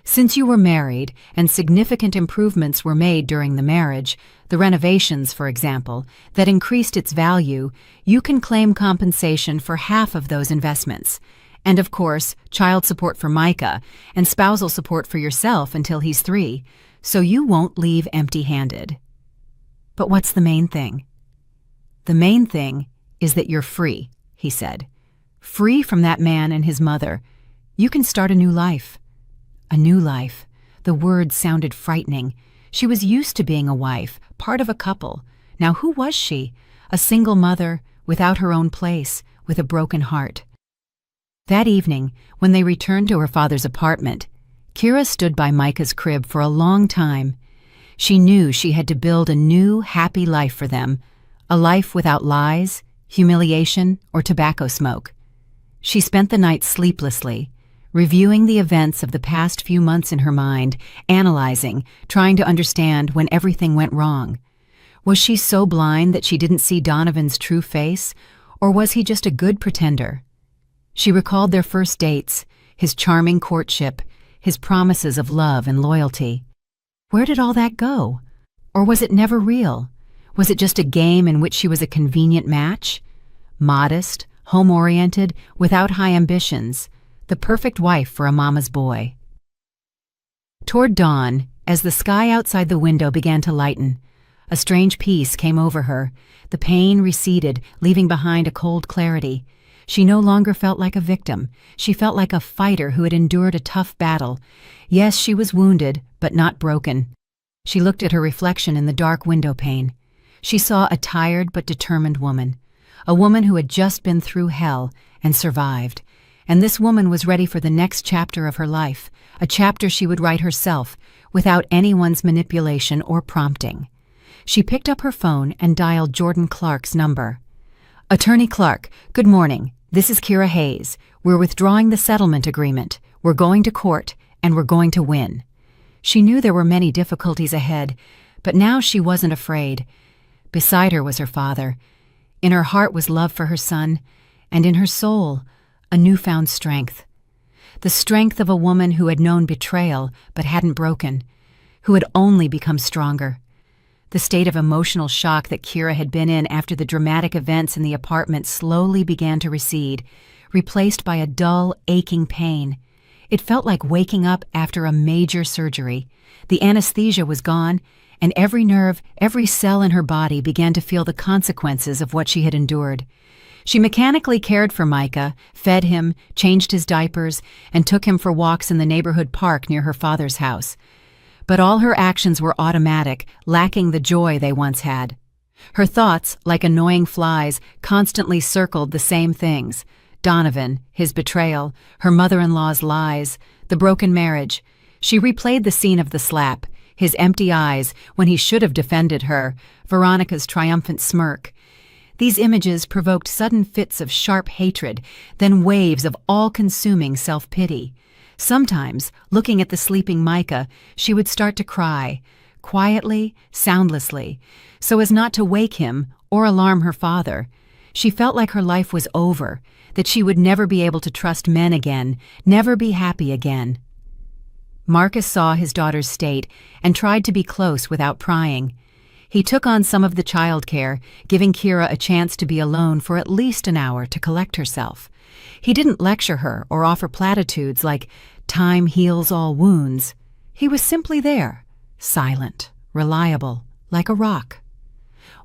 "Since you were married and significant improvements were made during the marriage, the renovations, for example, that increased its value, you can claim compensation for half of those investments. And of course, child support for Micah and spousal support for yourself until he's 3, so you won't leave empty-handed." "But what's the main thing?" "The main thing is that you're free," he said. "Free from that man and his mother. You can start a new life." A new life. The word sounded frightening. She was used to being a wife, part of a couple. Now who was she? A single mother, without her own place, with a broken heart. That evening, when they returned to her father's apartment, Kira stood by Micah's crib for a long time. She knew she had to build a new, happy life for them, a life without lies, humiliation, or tobacco smoke. She spent the night sleeplessly, reviewing the events of the past few months in her mind, analyzing, trying to understand when everything went wrong. Was she so blind that she didn't see Donovan's true face, or was he just a good pretender? She recalled their first dates, his charming courtship, his promises of love and loyalty. Where did all that go? Or was it never real? Was it just a game in which she was a convenient match? Modest, home-oriented, without high ambitions, the perfect wife for a mama's boy. Toward dawn, as the sky outside the window began to lighten, a strange peace came over her. The pain receded, leaving behind a cold clarity. She no longer felt like a victim. She felt like a fighter who had endured a tough battle. Yes, she was wounded, but not broken. She looked at her reflection in the dark window pane. She saw a tired but determined woman, a woman who had just been through hell and survived. And this woman was ready for the next chapter of her life, a chapter she would write herself, without anyone's manipulation or prompting. She picked up her phone and dialed Jordan Clark's number. "Attorney Clark, good morning. This is Kira Hayes. We're withdrawing the settlement agreement. We're going to court, and we're going to win." She knew there were many difficulties ahead, but now she wasn't afraid. Beside her was her father. In her heart was love for her son, and in her soul, a newfound strength. The strength of a woman who had known betrayal but hadn't broken, who had only become stronger. The state of emotional shock that Kira had been in after the dramatic events in the apartment slowly began to recede, replaced by a dull, aching pain. It felt like waking up after a major surgery. The anesthesia was gone, and every nerve, every cell in her body began to feel the consequences of what she had endured. She mechanically cared for Micah, fed him, changed his diapers, and took him for walks in the neighborhood park near her father's house. But all her actions were automatic, lacking the joy they once had. Her thoughts, like annoying flies, constantly circled the same things: Donovan, his betrayal, her mother-in-law's lies, the broken marriage. She replayed the scene of the slap, his empty eyes when he should have defended her, Veronica's triumphant smirk. These images provoked sudden fits of sharp hatred, then waves of all-consuming self-pity. Sometimes, looking at the sleeping Micah, she would start to cry, quietly, soundlessly, so as not to wake him or alarm her father. She felt like her life was over, that she would never be able to trust men again, never be happy again. Marcus saw his daughter's state and tried to be close without prying. He took on some of the childcare, giving Kira a chance to be alone for at least an hour to collect herself. He didn't lecture her or offer platitudes like, "Time heals all wounds." He was simply there, silent, reliable, like a rock.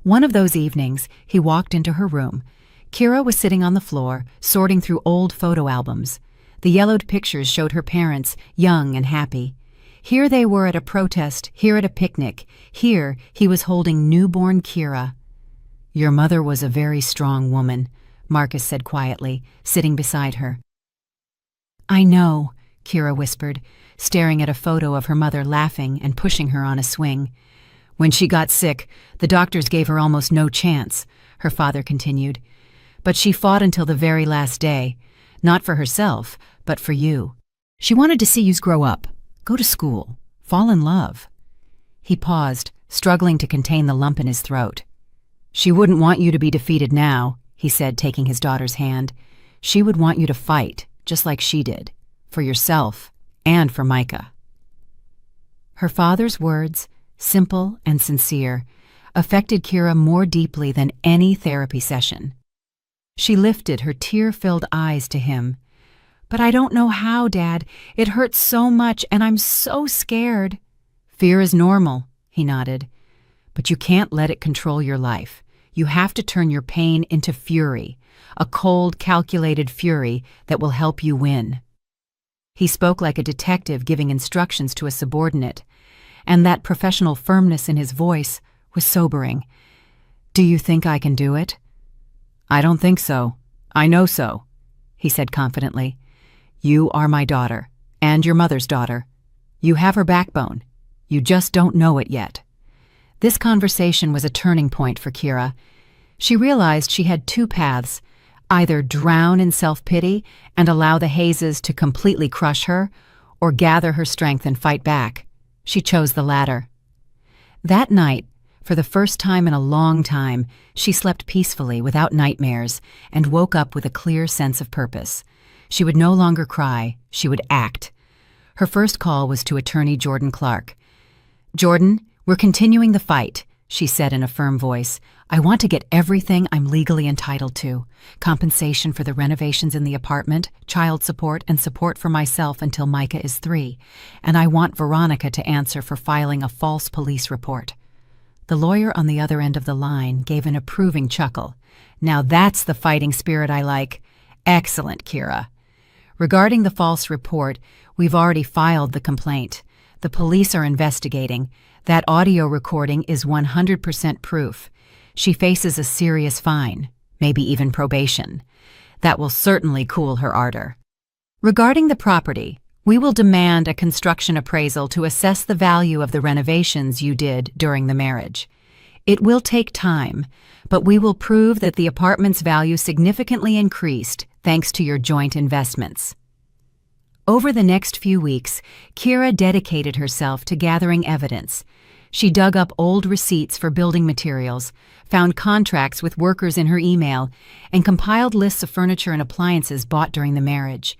One of those evenings, he walked into her room. Kira was sitting on the floor, sorting through old photo albums. The yellowed pictures showed her parents, young and happy. Here they were at a protest, here at a picnic. Here he was holding newborn Kira. "Your mother was a very strong woman," Marcus said quietly, sitting beside her. "I know," Kira whispered, staring at a photo of her mother laughing and pushing her on a swing. "When she got sick, the doctors gave her almost no chance," her father continued. "But she fought until the very last day, not for herself, but for you. She wanted to see yous grow up, Go to school. Fall in love. He paused, struggling to contain the lump in his throat. She wouldn't want you to be defeated now, he said, taking his daughter's hand. She would want you to fight, just like she did, for yourself and for Micah. Her father's words, simple and sincere, affected Kira more deeply than any therapy session. She lifted her tear-filled eyes to him. But I don't know how, Dad. It hurts so much, and I'm so scared. Fear is normal, he nodded. But you can't let it control your life. You have to turn your pain into fury, a cold, calculated fury that will help you win. He spoke like a detective giving instructions to a subordinate, and that professional firmness in his voice was sobering. Do you think I can do it? I don't think so. I know so, he said confidently. You are my daughter, and your mother's daughter. You have her backbone. You just don't know it yet. This conversation was a turning point for Kira. She realized she had two paths, either drown in self-pity and allow the hazes to completely crush her, or gather her strength and fight back. She chose the latter. That night, for the first time in a long time, she slept peacefully without nightmares and woke up with a clear sense of purpose. She would no longer cry, she would act. Her first call was to attorney Jordan Clark. Jordan, we're continuing the fight, she said in a firm voice. I want to get everything I'm legally entitled to. Compensation for the renovations in the apartment, child support, and support for myself until Micah is 3. And I want Veronica to answer for filing a false police report. The lawyer on the other end of the line gave an approving chuckle. Now that's the fighting spirit I like. Excellent, Kira. Regarding the false report, we've already filed the complaint. The police are investigating. That audio recording is 100% proof. She faces a serious fine, maybe even probation. That will certainly cool her ardor. Regarding the property, we will demand a construction appraisal to assess the value of the renovations you did during the marriage. It will take time, but we will prove that the apartment's value significantly increased thanks to your joint investments. Over the next few weeks, Kira dedicated herself to gathering evidence. She dug up old receipts for building materials, found contracts with workers in her email, and compiled lists of furniture and appliances bought during the marriage.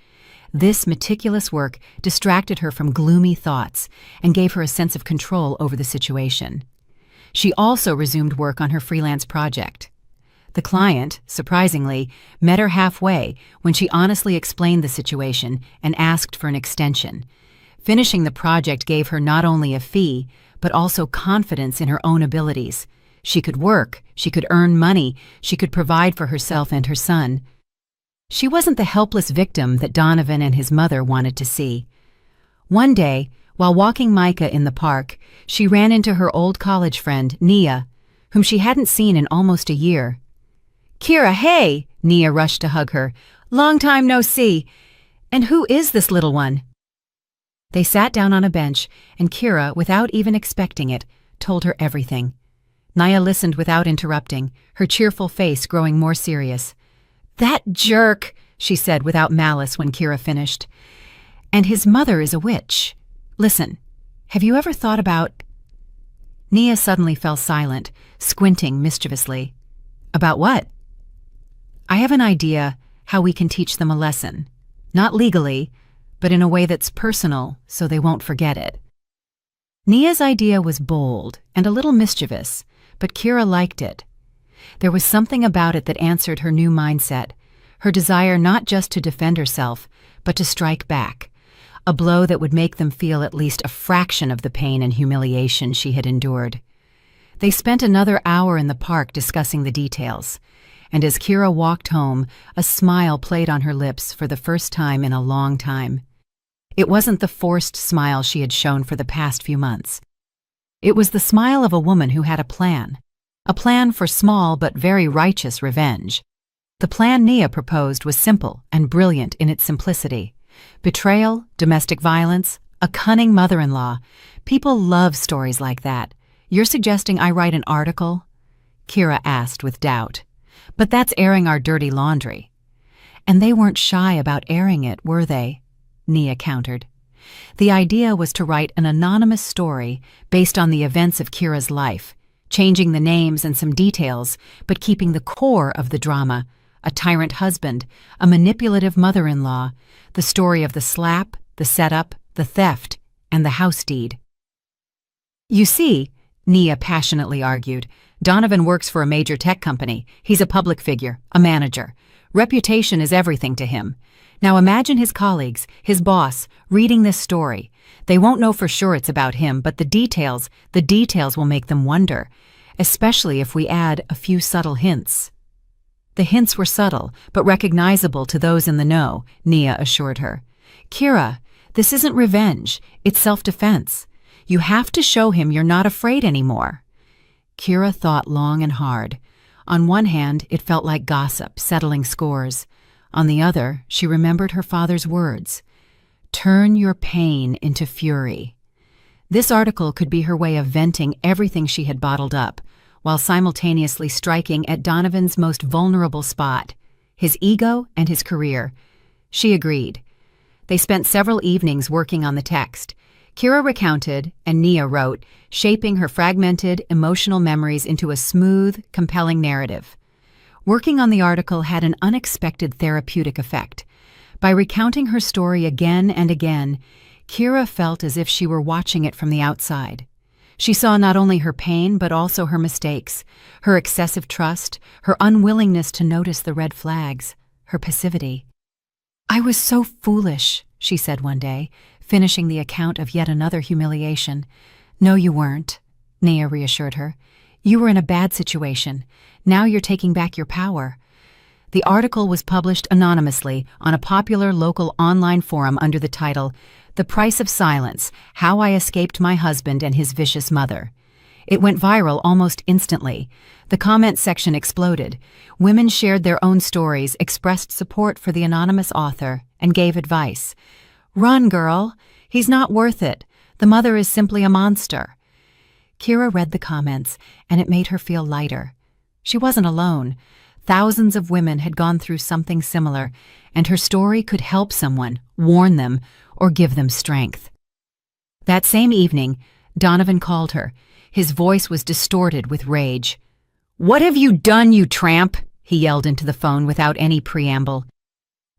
This meticulous work distracted her from gloomy thoughts and gave her a sense of control over the situation. She also resumed work on her freelance project. The client, surprisingly, met her halfway when she honestly explained the situation and asked for an extension. Finishing the project gave her not only a fee, but also confidence in her own abilities. She could work, she could earn money, she could provide for herself and her son. She wasn't the helpless victim that Donovan and his mother wanted to see. One day, while walking Micah in the park, she ran into her old college friend, Nia, whom she hadn't seen in almost a year. Kira, hey! Nia rushed to hug her. Long time no see. And who is this little one? They sat down on a bench, and Kira, without even expecting it, told her everything. Nia listened without interrupting, her cheerful face growing more serious. That jerk, she said without malice when Kira finished. And his mother is a witch. Listen, have you ever thought about... Nia suddenly fell silent, squinting mischievously. About what? I have an idea how we can teach them a lesson. Not legally, but in a way that's personal, so they won't forget it. Nia's idea was bold and a little mischievous, but Kira liked it. There was something about it that answered her new mindset, her desire not just to defend herself, but to strike back, a blow that would make them feel at least a fraction of the pain and humiliation she had endured. They spent another hour in the park discussing the details, and as Kira walked home, a smile played on her lips for the first time in a long time. It wasn't the forced smile she had shown for the past few months. It was the smile of a woman who had a plan for small but very righteous revenge. The plan Nia proposed was simple and brilliant in its simplicity. Betrayal, domestic violence, a cunning mother-in-law. People love stories like that. You're suggesting I write an article? Kira asked with doubt. But that's airing our dirty laundry. And they weren't shy about airing it, were they? Nia countered. The idea was to write an anonymous story based on the events of Kira's life, changing the names and some details, but keeping the core of the drama: a tyrant husband, a manipulative mother-in-law, the story of the slap, the setup, the theft, and the house deed. You see, Nia passionately argued, Donovan works for a major tech company. He's a public figure, a manager. Reputation is everything to him. Now imagine his colleagues, his boss, reading this story. They won't know for sure it's about him, but the details will make them wonder, especially if we add a few subtle hints. The hints were subtle, but recognizable to those in the know, Nia assured her. Kira, this isn't revenge, it's self-defense. You have to show him you're not afraid anymore. Kira thought long and hard. On one hand, it felt like gossip, settling scores. On the other, she remembered her father's words. Turn your pain into fury. This article could be her way of venting everything she had bottled up, while simultaneously striking at Donovan's most vulnerable spot, his ego and his career. She agreed. They spent several evenings working on the text. Kira recounted, and Nia wrote, shaping her fragmented, emotional memories into a smooth, compelling narrative. Working on the article had an unexpected therapeutic effect. By recounting her story again and again, Kira felt as if she were watching it from the outside. She saw not only her pain but also her mistakes, her excessive trust, her unwillingness to notice the red flags, her passivity. I was so foolish, she said one day, finishing the account of yet another humiliation. No, you weren't, Nia reassured her. You were in a bad situation. Now you're taking back your power. The article was published anonymously on a popular local online forum under the title, The Price of Silence: How I Escaped My Husband and His Vicious Mother. It went viral almost instantly. The comment section exploded. Women shared their own stories, expressed support for the anonymous author, and gave advice. Run, girl. He's not worth it. The mother is simply a monster. Kira read the comments, and it made her feel lighter. She wasn't alone. Thousands of women had gone through something similar, and her story could help someone, warn them, or give them strength. That same evening, Donovan called her. His voice was distorted with rage. What have you done, you tramp? He yelled into the phone without any preamble.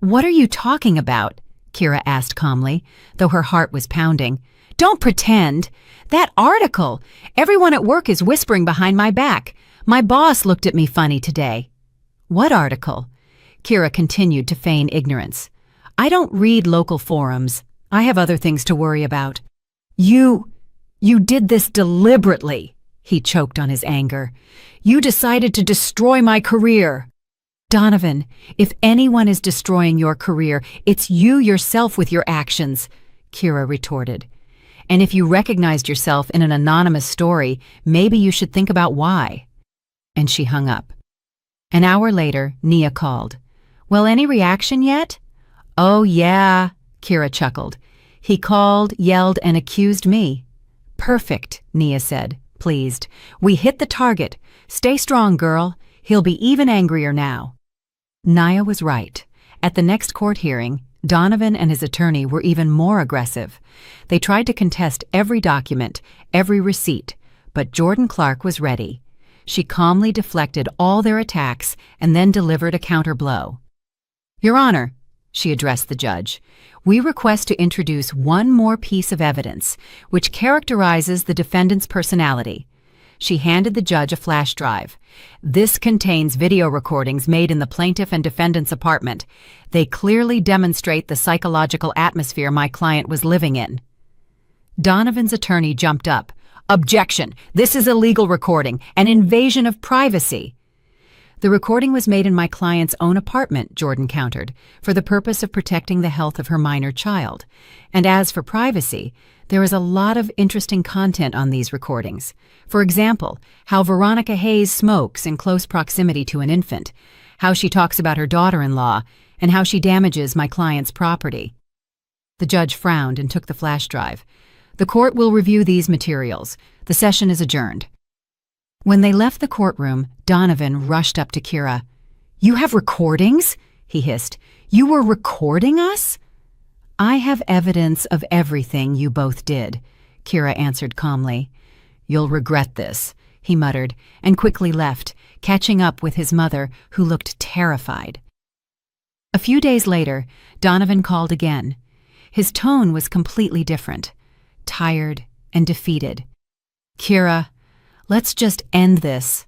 What are you talking about? Kira asked calmly, though her heart was pounding. Don't pretend. That article. Everyone at work is whispering behind my back. My boss looked at me funny today. What article? Kira continued to feign ignorance. I don't read local forums. I have other things to worry about. You did this deliberately, he choked on his anger. You decided to destroy my career. Donovan, if anyone is destroying your career, it's you yourself with your actions, Kira retorted. And if you recognized yourself in an anonymous story, maybe you should think about why. And she hung up. An hour later, Nia called. Well, any reaction yet? Oh, yeah, Kira chuckled. He called, yelled, and accused me. Perfect, Nia said, pleased. We hit the target. Stay strong, girl. He'll be even angrier now. Nia was right. At the next court hearing, Donovan and his attorney were even more aggressive. They tried to contest every document, every receipt, but Jordan Clark was ready. She calmly deflected all their attacks and then delivered a counterblow. Your Honor, she addressed the judge, we request to introduce one more piece of evidence which characterizes the defendant's personality. She handed the judge a flash drive. This contains video recordings made in the plaintiff and defendant's apartment. They clearly demonstrate the psychological atmosphere my client was living in. Donovan's attorney jumped up. Objection! This is a legal recording, an invasion of privacy. The recording was made in my client's own apartment, Jordan countered, for the purpose of protecting the health of her minor child. And as for privacy, there is a lot of interesting content on these recordings. For example, how Veronica Hayes smokes in close proximity to an infant, how she talks about her daughter-in-law, and how she damages my client's property. The judge frowned and took the flash drive. The court will review these materials. The session is adjourned. When they left the courtroom, Donovan rushed up to Kira. You have recordings? He hissed. You were recording us? I have evidence of everything you both did, Kira answered calmly. You'll regret this, he muttered, and quickly left, catching up with his mother, who looked terrified. A few days later, Donovan called again. His tone was completely different, tired and defeated. Kira, let's just end this.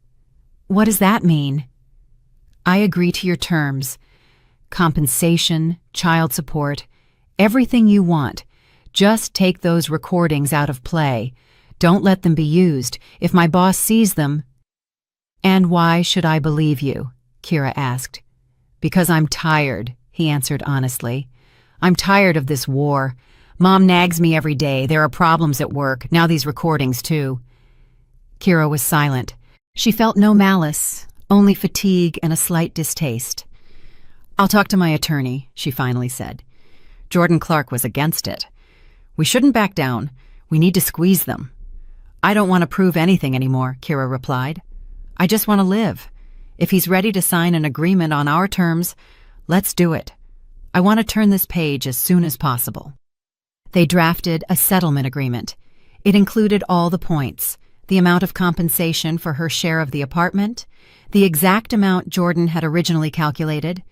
What does that mean? I agree to your terms. Compensation, child support, everything you want. Just take those recordings out of play. Don't let them be used. If my boss sees them... And why should I believe you? Kira asked. Because I'm tired, he answered honestly. I'm tired of this war. Mom nags me every day. There are problems at work. Now these recordings, too. Kira was silent. She felt no malice, only fatigue and a slight distaste. I'll talk to my attorney, she finally said. Jordan Clark was against it. We shouldn't back down. We need to squeeze them. I don't want to prove anything anymore, Kira replied. I just want to live. If he's ready to sign an agreement on our terms, let's do it. I want to turn this page as soon as possible. They drafted a settlement agreement. It included all the points: the amount of compensation for her share of the apartment, the exact amount Jordan had originally calculated,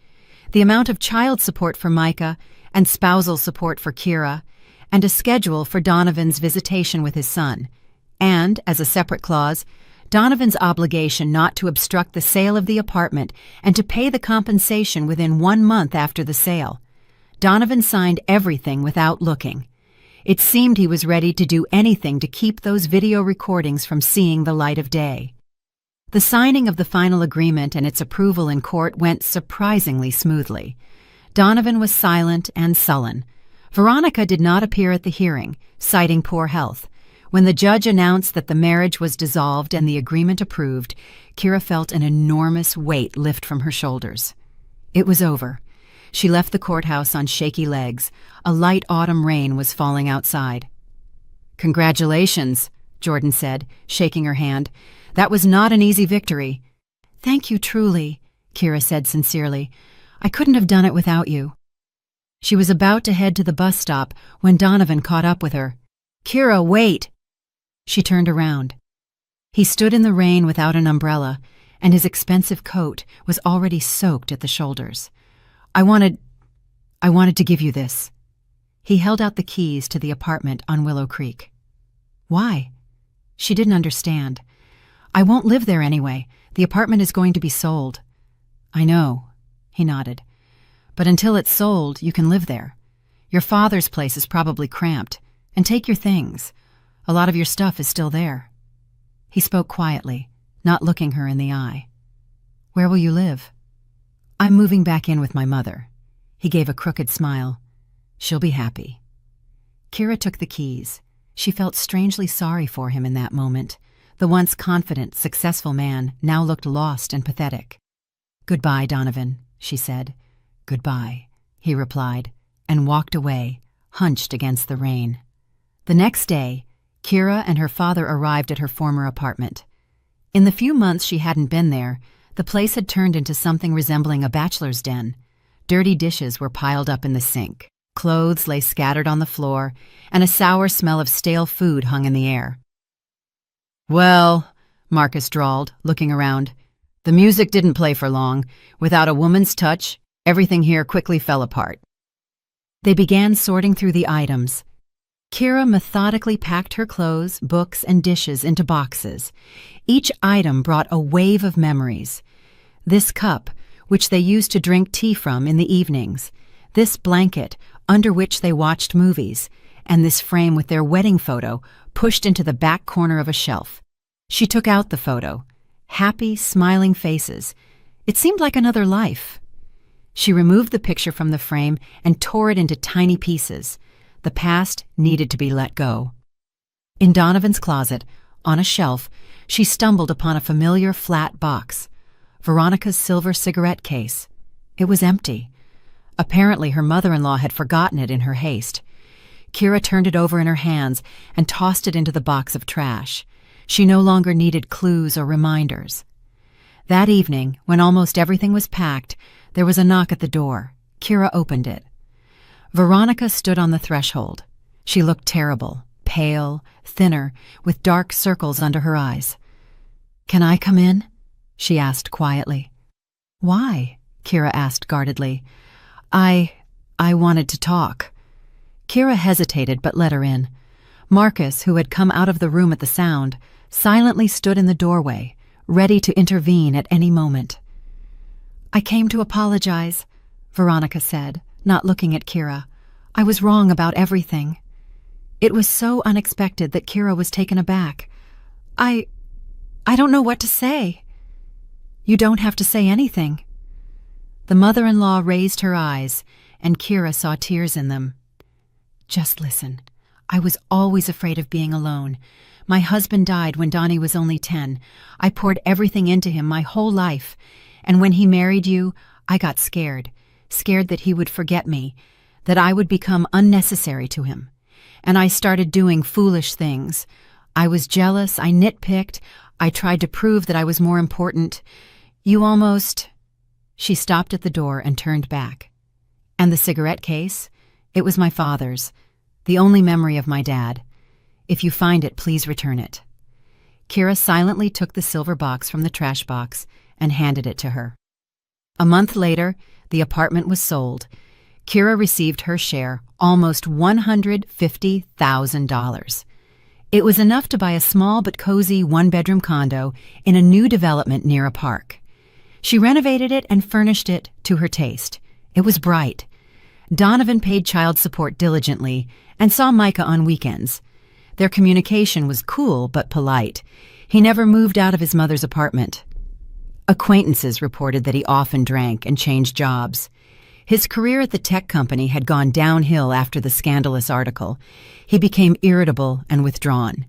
the amount of child support for Micah and spousal support for Kira, and a schedule for Donovan's visitation with his son, and, as a separate clause, Donovan's obligation not to obstruct the sale of the apartment and to pay the compensation within 1 month after the sale. Donovan signed everything without looking. It seemed he was ready to do anything to keep those video recordings from seeing the light of day. The signing of the final agreement and its approval in court went surprisingly smoothly. Donovan was silent and sullen. Veronica did not appear at the hearing, citing poor health. When the judge announced that the marriage was dissolved and the agreement approved, Kira felt an enormous weight lift from her shoulders. It was over. She left the courthouse on shaky legs. A light autumn rain was falling outside. Congratulations, Jordan said, shaking her hand. That was not an easy victory. Thank you truly, Kira said sincerely. I couldn't have done it without you. She was about to head to the bus stop when Donovan caught up with her. Kira, wait! She turned around. He stood in the rain without an umbrella, and his expensive coat was already soaked at the shoulders. I wanted to give you this. He held out the keys to the apartment on Willow Creek. Why? She didn't understand. I won't live there anyway. The apartment is going to be sold. I know, he nodded. But until it's sold, you can live there. Your father's place is probably cramped, and take your things. A lot of your stuff is still there. He spoke quietly, not looking her in the eye. Where will you live? I'm moving back in with my mother. He gave a crooked smile. She'll be happy. Kira took the keys. She felt strangely sorry for him in that moment. The once confident, successful man now looked lost and pathetic. Goodbye, Donovan, she said. Goodbye, he replied, and walked away, hunched against the rain. The next day, Kira and her father arrived at her former apartment. In the few months she hadn't been there, the place had turned into something resembling a bachelor's den. Dirty dishes were piled up in the sink. Clothes lay scattered on the floor, and a sour smell of stale food hung in the air. Well, Marcus drawled, looking around. The music didn't play for long. Without a woman's touch, everything here quickly fell apart. They began sorting through the items. Kira methodically packed her clothes, books, and dishes into boxes. Each item brought a wave of memories. This cup, which they used to drink tea from in the evenings, this blanket, under which they watched movies, and this frame with their wedding photo pushed into the back corner of a shelf. She took out the photo. Happy, smiling faces. It seemed like another life. She removed the picture from the frame and tore it into tiny pieces. The past needed to be let go. In Donovan's closet, on a shelf, she stumbled upon a familiar flat box. Veronica's silver cigarette case. It was empty. Apparently her mother-in-law had forgotten it in her haste. Kira turned it over in her hands and tossed it into the box of trash. She no longer needed clues or reminders. That evening, when almost everything was packed, there was a knock at the door. Kira opened it. Veronica stood on the threshold. She looked terrible, pale, thinner, with dark circles under her eyes. "Can I come in?" she asked quietly. "Why?" Kira asked guardedly. I wanted to talk." Kira hesitated but let her in. Marcus, who had come out of the room at the sound, silently stood in the doorway, ready to intervene at any moment. "I came to apologize," Veronica said, not looking at Kira. "I was wrong about everything." It was so unexpected that Kira was taken aback. I don't know what to say." "You don't have to say anything." The mother-in-law raised her eyes, and Kira saw tears in them. "Just listen. I was always afraid of being alone. My husband died when Donnie was only 10. I poured everything into him my whole life. And when he married you, I got scared that he would forget me, that I would become unnecessary to him. And I started doing foolish things. I was jealous, I nitpicked, I tried to prove that I was more important. You almost—" She stopped at the door and turned back. "And the cigarette case? It was my father's, the only memory of my dad. If you find it, please return it." Kira silently took the silver box from the trash box and handed it to her. A month later, the apartment was sold. Kira received her share, almost $150,000. It was enough to buy a small but cozy one-bedroom condo in a new development near a park. She renovated it and furnished it to her taste. It was bright. Donovan paid child support diligently and saw Micah on weekends. Their communication was cool but polite. He never moved out of his mother's apartment. Acquaintances reported that he often drank and changed jobs. His career at the tech company had gone downhill after the scandalous article. He became irritable and withdrawn.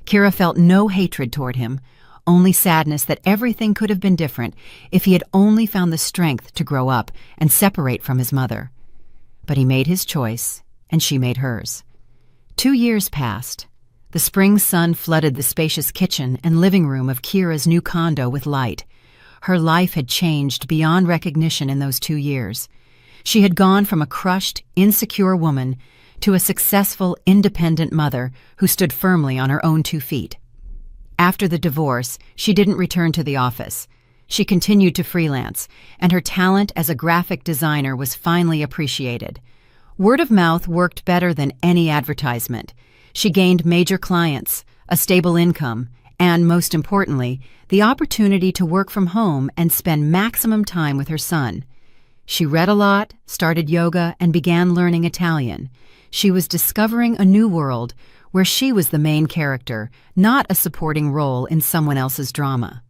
Kira felt no hatred toward him, only sadness that everything could have been different if he had only found the strength to grow up and separate from his mother. But he made his choice, and she made hers. 2 years passed. The spring sun flooded the spacious kitchen and living room of Kira's new condo with light. Her life had changed beyond recognition in those 2 years. She had gone from a crushed, insecure woman to a successful, independent mother who stood firmly on her own 2 feet. After the divorce, she didn't return to the office. She continued to freelance, and her talent as a graphic designer was finally appreciated. Word of mouth worked better than any advertisement. She gained major clients, a stable income, and, most importantly, the opportunity to work from home and spend maximum time with her son. She read a lot, started yoga, and began learning Italian. She was discovering a new world where she was the main character, not a supporting role in someone else's drama.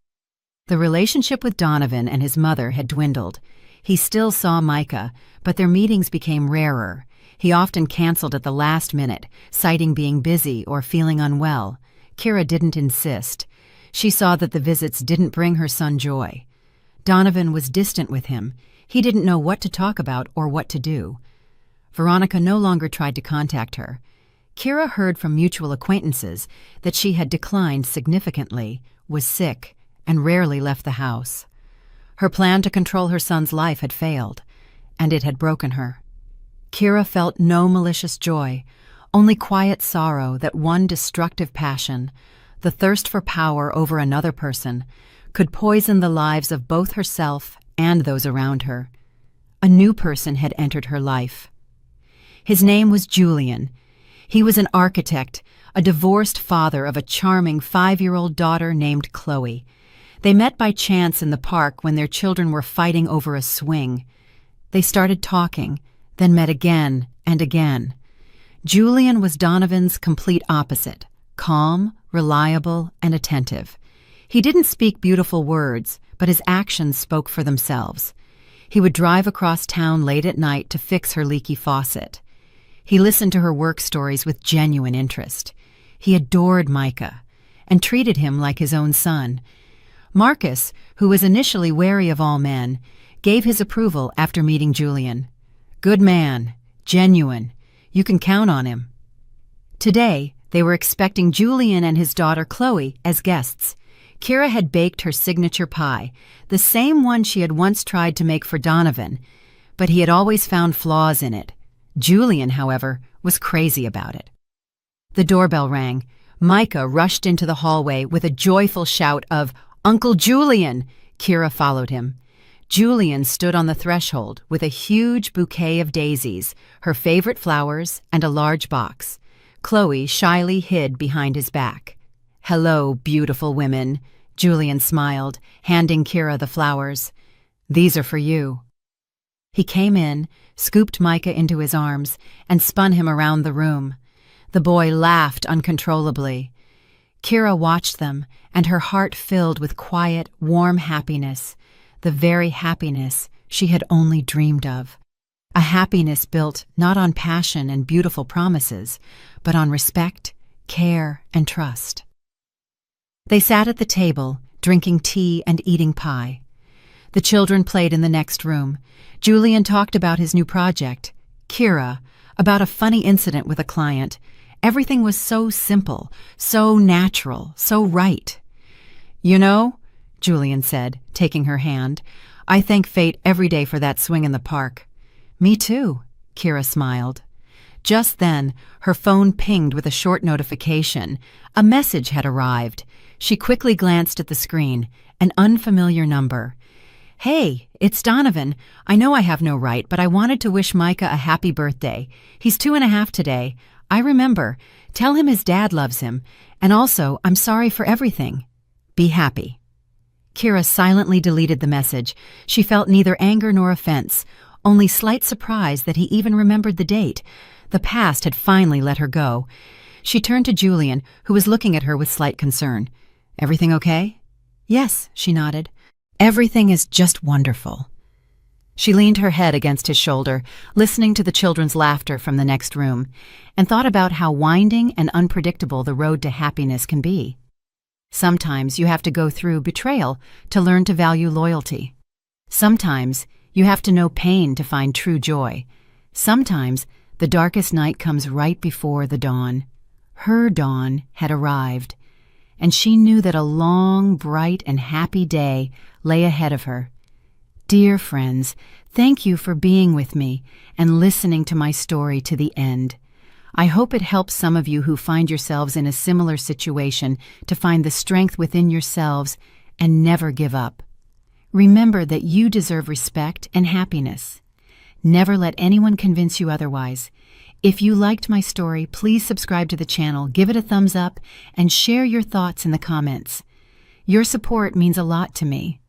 The relationship with Donovan and his mother had dwindled. He still saw Micah, but their meetings became rarer. He often canceled at the last minute, citing being busy or feeling unwell. Kira didn't insist. She saw that the visits didn't bring her son joy. Donovan was distant with him. He didn't know what to talk about or what to do. Veronica no longer tried to contact her. Kira heard from mutual acquaintances that she had declined significantly, was sick, and rarely left the house. Her plan to control her son's life had failed, and it had broken her. Kira felt no malicious joy, only quiet sorrow that one destructive passion, the thirst for power over another person, could poison the lives of both herself and those around her. A new person had entered her life. His name was Julian. He was an architect, a divorced father of a charming 5-year-old daughter named Chloe. They met by chance in the park when their children were fighting over a swing. They started talking, then met again and again. Julian was Donovan's complete opposite, calm, reliable, and attentive. He didn't speak beautiful words, but his actions spoke for themselves. He would drive across town late at night to fix her leaky faucet. He listened to her work stories with genuine interest. He adored Micah and treated him like his own son. Marcus, who was initially wary of all men, gave his approval after meeting Julian. Good man, genuine, you can count on him. Today, they were expecting Julian and his daughter Chloe as guests. Kira had baked her signature pie, the same one she had once tried to make for Donovan, but he had always found flaws in it. Julian, however, was crazy about it. The doorbell rang. Micah rushed into the hallway with a joyful shout of, "Uncle Julian!" Kira followed him. Julian stood on the threshold with a huge bouquet of daisies, her favorite flowers, and a large box. Chloe shyly hid behind his back. "Hello, beautiful women," Julian smiled, handing Kira the flowers. "These are for you." He came in, scooped Micah into his arms, and spun him around the room. The boy laughed uncontrollably. Kira watched them, and her heart filled with quiet, warm happiness, the very happiness she had only dreamed of. A happiness built not on passion and beautiful promises, but on respect, care, and trust. They sat at the table, drinking tea and eating pie. The children played in the next room. Julian talked about his new project. Kira, about a funny incident with a client. Everything was so simple, so natural, so right. "You know," Julian said, taking her hand, "I thank fate every day for that swing in the park." "Me too," Kira smiled. Just then, her phone pinged with a short notification. A message had arrived. She quickly glanced at the screen. An unfamiliar number. "Hey, it's Donovan. I know I have no right, but I wanted to wish Micah a happy birthday. He's 2.5 today. I remember. Tell him his dad loves him. And also, I'm sorry for everything. Be happy." Kira silently deleted the message. She felt neither anger nor offense, only slight surprise that he even remembered the date. The past had finally let her go. She turned to Julian, who was looking at her with slight concern. "Everything okay?" "Yes," she nodded. "Everything is just wonderful." She leaned her head against his shoulder, listening to the children's laughter from the next room, and thought about how winding and unpredictable the road to happiness can be. Sometimes you have to go through betrayal to learn to value loyalty. Sometimes you have to know pain to find true joy. Sometimes the darkest night comes right before the dawn. Her dawn had arrived, and she knew that a long, bright, and happy day lay ahead of her. Dear friends, thank you for being with me and listening to my story to the end. I hope it helps some of you who find yourselves in a similar situation to find the strength within yourselves and never give up. Remember that you deserve respect and happiness. Never let anyone convince you otherwise. If you liked my story, please subscribe to the channel, give it a thumbs up, and share your thoughts in the comments. Your support means a lot to me.